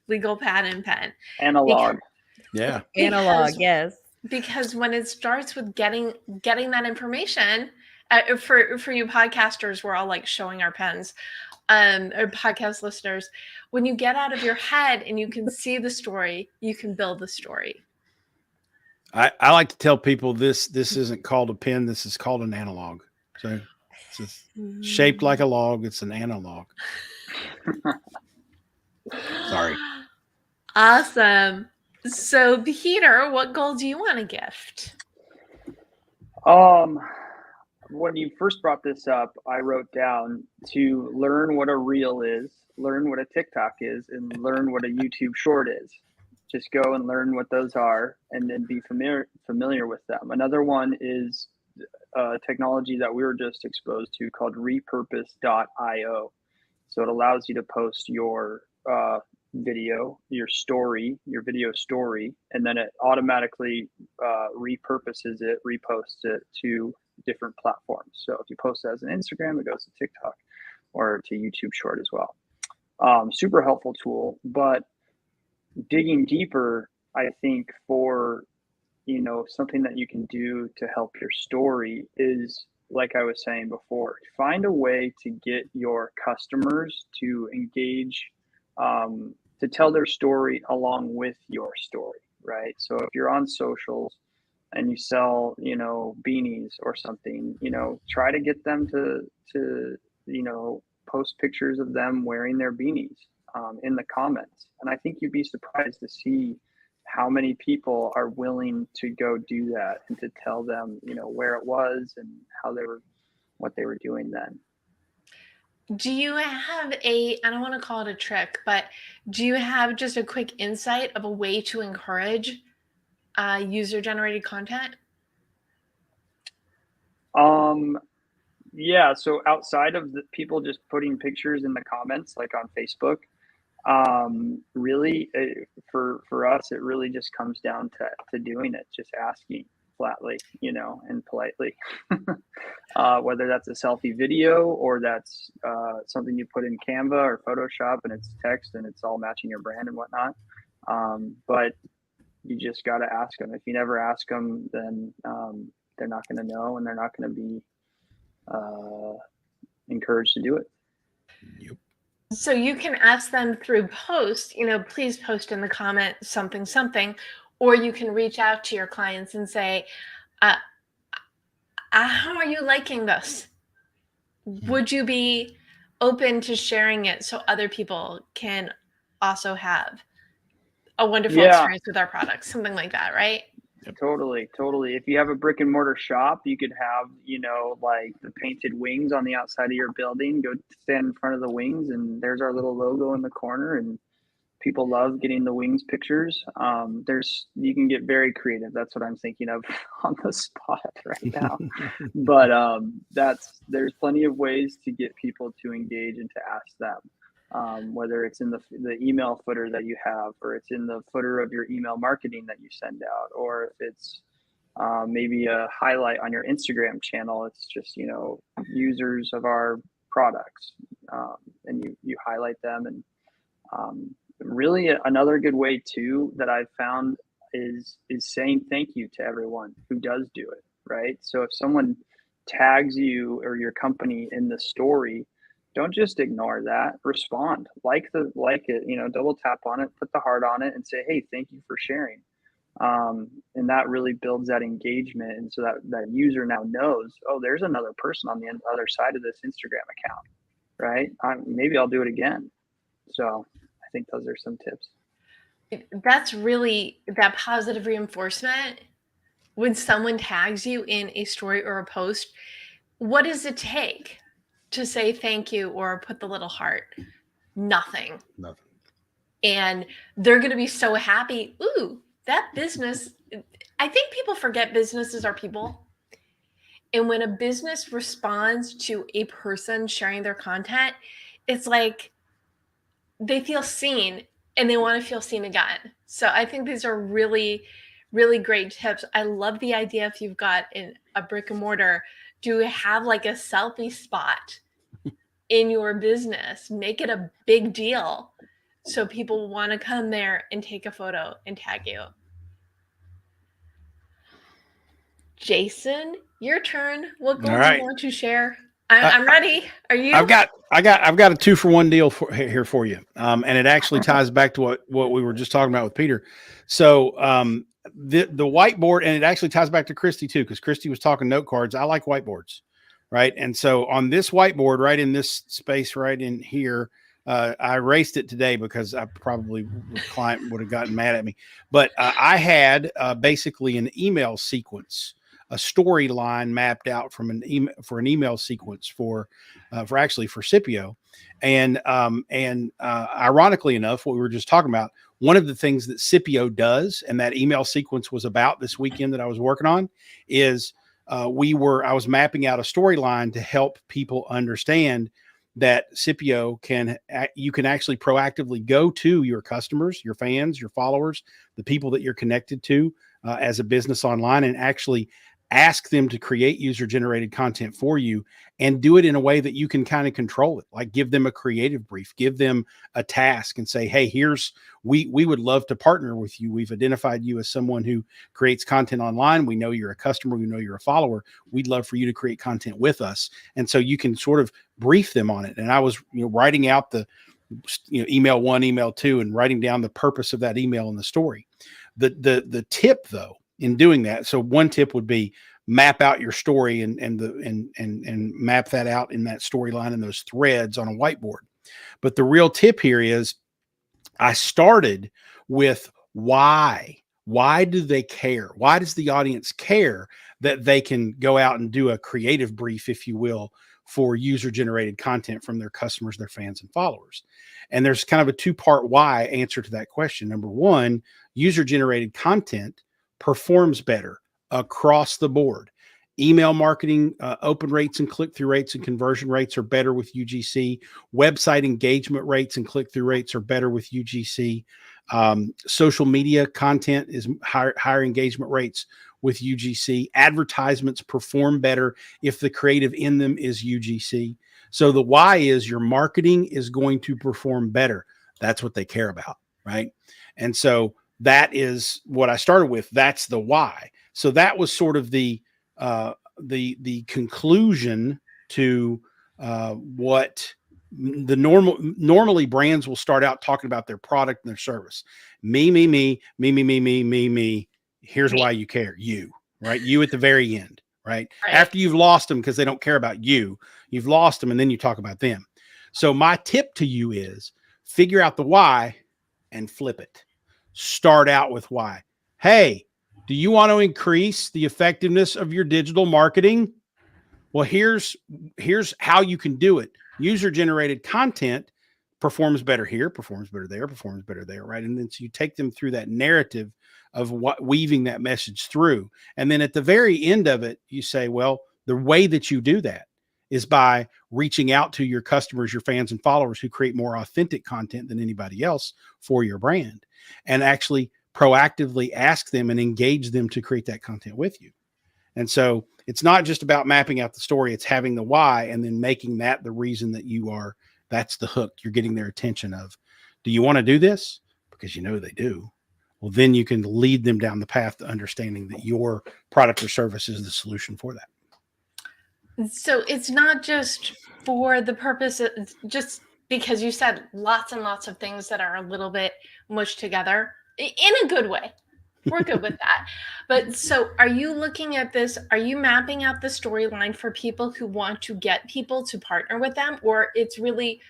legal pad and pen. Analog. Yeah. Analog, yes. Because when it starts with getting that information, for you podcasters, we're all like showing our pens. Or podcast listeners, when you get out of your head and you can see the story, you can build the story. I like to tell people this isn't called a pen. This is called an analog. So it's just shaped like a log. It's an analog. Sorry. Awesome. So Peter, what goal do you want to gift? when you first brought this up, I wrote down to learn what a reel is, learn what a TikTok is, and learn what a YouTube short is. Just go and learn what those are, and then be familiar with them. Another one is technology that we were just exposed to called repurpose.io. So it allows you to post your video, your video story, and then it automatically repurposes it, reposts it to different platforms. So if you post it as an Instagram, it goes to TikTok or to YouTube Short as well. Super helpful tool, but digging deeper, I think for something that you can do to help your story is, like I was saying before, find a way to get your customers to engage, to tell their story along with your story, right? So if you're on socials and you sell, beanies or something, try to get them to post pictures of them wearing their beanies in the comments. And I think you'd be surprised to see how many people are willing to go do that and to tell them, where it was and what they were doing then. Do you have I don't want to call it a trick, but do you have just a quick insight of a way to encourage user-generated content? Yeah. So outside of the people just putting pictures in the comments, like on Facebook, really for us, it really just comes down to doing it, just asking flatly, and politely, whether that's a selfie video or that's something you put in Canva or Photoshop and it's text and it's all matching your brand and whatnot. But you just got to ask them. If you never ask them, then they're not going to know, and they're not going to be encouraged to do it. Yep. So you can ask them through post, please post in the comment something, or you can reach out to your clients and say, how are you liking this? Would you be open to sharing it so other people can also have a wonderful experience with our products? Something like that, right? Totally. If you have a brick and mortar shop, you could have, like the painted wings on the outside of your building. Go stand in front of the wings, and there's our little logo in the corner, and people love getting the wings pictures. You can get very creative. That's what I'm thinking of on the spot right now. But there's plenty of ways to get people to engage and to ask them. Whether it's in the email footer that you have, or it's in the footer of your email marketing that you send out, or if it's maybe a highlight on your Instagram channel, it's just, users of our products, and you highlight them. And really another good way too that I've found is saying thank you to everyone who does do it, right? So if someone tags you or your company in the story, don't just ignore that. Respond, like it, double tap on it, put the heart on it, and say, hey, thank you for sharing. And that really builds that engagement. And so that user now knows, oh, there's another person on the other side of this Instagram account, right? Maybe I'll do it again. So I think those are some tips. That's really that positive reinforcement. When someone tags you in a story or a post, what does it take to say thank you or put the little heart? Nothing. And they're going to be so happy. Ooh, that business. I think people forget businesses are people. And when a business responds to a person sharing their content, it's like they feel seen and they want to feel seen again. So I think these are really, really great tips. I love the idea, if you've got a brick and mortar, do have like a selfie spot in your business. Make it a big deal so people want to come there and take a photo and tag you. Jason, your turn. What goal do you want to share? I'm ready. Are you? I've got a 2-for-1 deal here for you. And it actually ties back to what we were just talking about with Peter. So the whiteboard, and it actually ties back to Christy too, because Christy was talking note cards. I like whiteboards, right? And so on this whiteboard, right in this space, right in here, I erased it today because I probably the client would have gotten mad at me. But I had basically an email sequence a storyline mapped out from an email sequence for CIPIO. And ironically enough, what we were just talking about, one of the things that CIPIO does, and that email sequence was about this weekend that I was working on, is I was mapping out a storyline to help people understand that CIPIO you can actually proactively go to your customers, your fans, your followers, the people that you're connected to as a business online, and actually ask them to create user-generated content for you, and do it in a way that you can kind of control it. Like, give them a creative brief, give them a task, and say, hey, we would love to partner with you. We've identified you as someone who creates content online. We know you're a customer. We know you're a follower. We'd love for you to create content with us. And so you can sort of brief them on it. And I was, writing out the, email 1, email 2, and writing down the purpose of that email in the story. The tip, though, in doing that, so one tip would be map out your story and map that out in that storyline and those threads on a whiteboard. But the real tip here is, I started with why. Why do they care? Why does the audience care that they can go out and do a creative brief, if you will, for user-generated content from their customers, their fans, and followers? And there's kind of a two-part why answer to that question. Number one, user-generated content performs better across the board. Email marketing open rates and click-through rates and conversion rates are better with UGC. Website engagement rates and click-through rates are better with UGC. Social media content is higher engagement rates with UGC. Advertisements perform better if the creative in them is UGC. So the why is your marketing is going to perform better. That's what they care about, right? And so that is what I started with. That's the why. So that was sort of the conclusion to what normally brands will start out talking about their product and their service. Me. Here's why you care. You, right? You at the very end, right? After you've lost them because they don't care about you, you've lost them, and then you talk about them. So my tip to you is figure out the why and flip it. Start out with why. Hey, do you want to increase the effectiveness of your digital marketing? Well, here's how you can do it. User-generated content performs better here, performs better there, performs better there, right? And then so you take them through that narrative of weaving that message through. And then at the very end of it, you say, well, the way that you do that is by reaching out to your customers, your fans and followers who create more authentic content than anybody else for your brand, and actually proactively ask them and engage them to create that content with you. And so it's not just about mapping out the story, it's having the why and then making that the reason that that's the hook. You're getting their attention of, do you want to do this? Because they do. Well, then you can lead them down the path to understanding that your product or service is the solution for that. So it's not just for the purpose of, just because you said lots and lots of things that are a little bit mushed together in a good way. We're good with that. But so are you looking at this? Are you mapping out the storyline for people who want to get people to partner with them? Or it's really,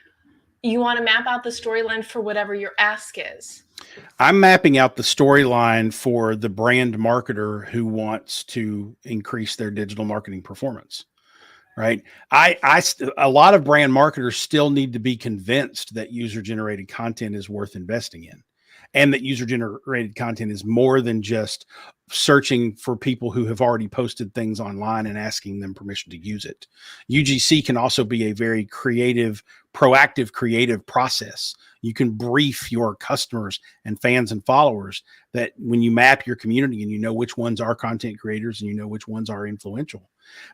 you want to map out the storyline for whatever your ask is? I'm mapping out the storyline for the brand marketer who wants to increase their digital marketing performance. Right. A lot of brand marketers still need to be convinced that user-generated content is worth investing in, and that user-generated content is more than just searching for people who have already posted things online and asking them permission to use it. UGC can also be a very creative, proactive, creative process. You can brief your customers and fans and followers that when you map your community and you know which ones are content creators and you know which ones are influential,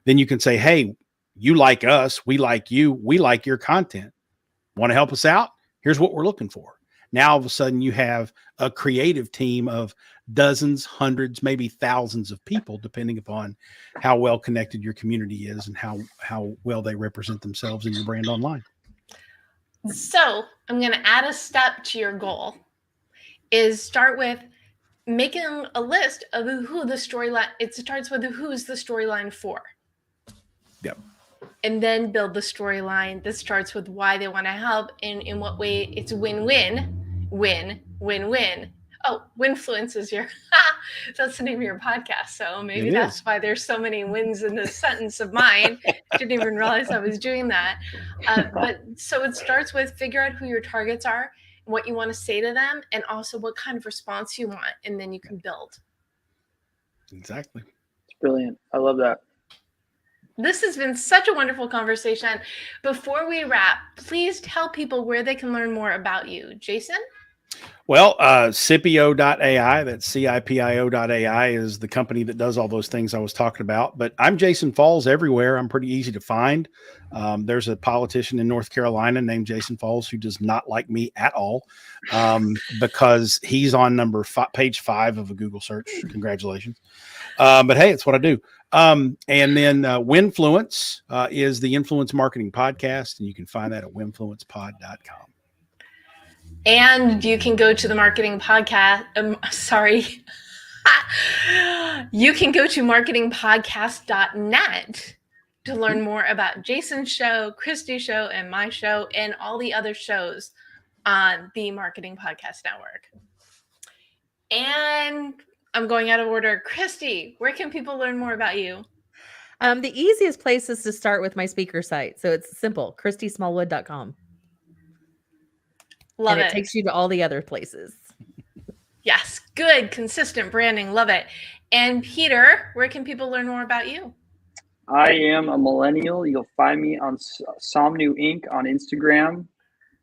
then you can say, hey, you like us, we like you, we like your content. Want to help us out? Here's what we're looking for. Now, all of a sudden, you have a creative team of dozens, hundreds, maybe thousands of people, depending upon how well connected your community is and how well they represent themselves and your brand online. So I'm going to add a step to your goal, is start with making a list of who the storyline, it starts with who's the storyline for. Yep. And then build the storyline that starts with why they want to help and in what way it's win-win, win-win-win Oh, Winfluencer is your, that's the name of your podcast. So maybe It that's is. why there's so many wins in this sentence of mine. Didn't even realize I was doing that. But so it starts with figure out who your targets are, what you want to say to them, and also what kind of response you want. And then you can build. Exactly. It's brilliant. I love that. This has been such a wonderful conversation. Before we wrap, please tell people where they can learn more about you. Jason? Well, CIPIO.ai, that's CIPIO.ai is the company that does all those things I was talking about. But I'm Jason Falls everywhere. I'm pretty easy to find. There's a politician in North Carolina named Jason Falls who does not like me at all because he's on page 5 of a Google search. Congratulations. But hey, it's what I do. And then Winfluence is the Influence Marketing Podcast, and you can find that at winfluencepod.com. And you can go to the marketing podcast. You can go to marketingpodcast.net to learn more about Jason's show, Christy's show, and my show, and all the other shows on the Marketing Podcast Network. And I'm going out of order. Christy, where can people learn more about you? The easiest place is to start with my speaker site. So it's simple, ChristySmallwood.com. Love and it. It takes you to all the other places. Yes, good, consistent branding. Love it. And Peter, where can people learn more about you? I am a millennial. You'll find me on Somnu Inc. on Instagram.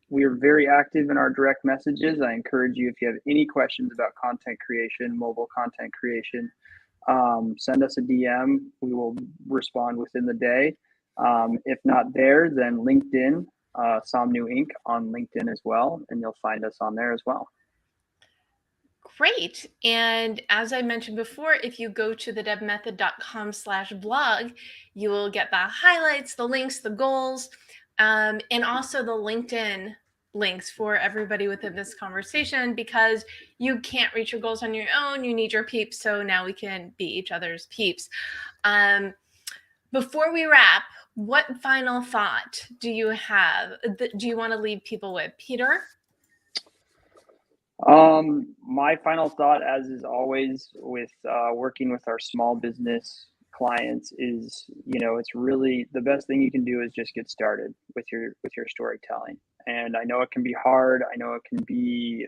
We are very active in our direct messages. I encourage you, if you have any questions about content creation, mobile content creation, send us a DM. We will respond within the day. If not there, then LinkedIn, Somnu Inc. on LinkedIn as well, and you'll find us on there as well. Great. And as I mentioned before, if you go to thedebmethod.com/blog, you will get the highlights, the links, the goals, and also the LinkedIn links for everybody within this conversation, because you can't reach your goals on your own. You need your peeps. So now we can be each other's peeps. Before we wrap, what final thought do you have? Do you want to leave people with, Peter? My final thought, as is always with working with our small business clients, is, it's really the best thing you can do is just get started with your storytelling. And I know it can be hard. I know it can be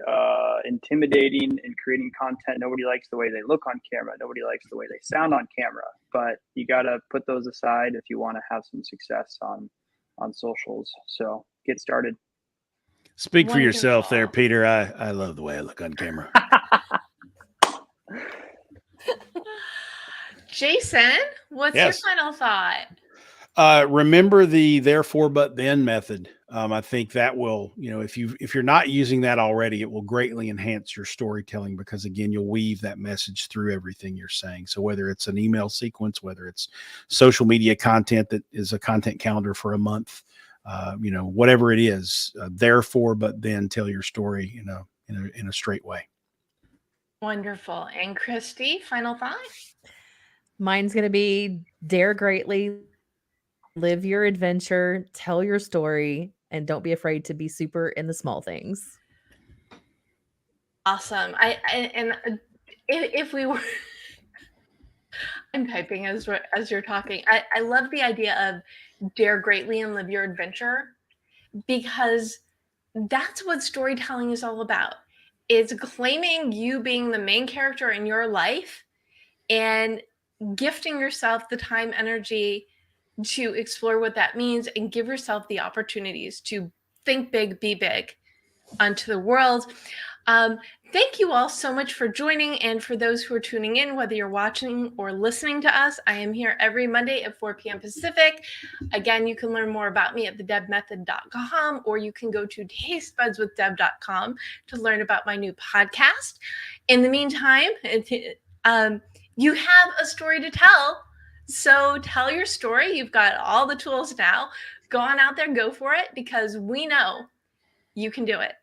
intimidating in creating content. Nobody likes the way they look on camera. Nobody likes the way they sound on camera. But you got to put those aside if you want to have some success on socials. So get started. Speak for yourself there, Peter. I love the way I look on camera. Jason, what's your final thought? Remember the therefore but then method. I think that will, if you're not using that already, it will greatly enhance your storytelling, because again, you'll weave that message through everything you're saying. So whether it's an email sequence, whether it's social media content that is a content calendar for a month, whatever it is, therefore but then tell your story in a straight way. Wonderful. And Christy, final thought? Mine's going to be dare greatly, live your adventure, tell your story, and don't be afraid to be super in the small things. Awesome. If we were, I'm typing as you're talking. I love the idea of dare greatly and live your adventure, because that's what storytelling is all about. It's claiming you being the main character in your life and gifting yourself the time, energy to explore what that means, and give yourself the opportunities to think big, be big onto the world. Thank you all so much for joining. And for those who are tuning in, whether you're watching or listening to us, I am here every Monday at 4 p.m. Pacific. Again, you can learn more about me at thedebmethod.com, or you can go to tastebudswithdeb.com to learn about my new podcast. In the meantime, you have a story to tell. So tell your story. You've got all the tools now. Go on out there, go for it, because we know you can do it.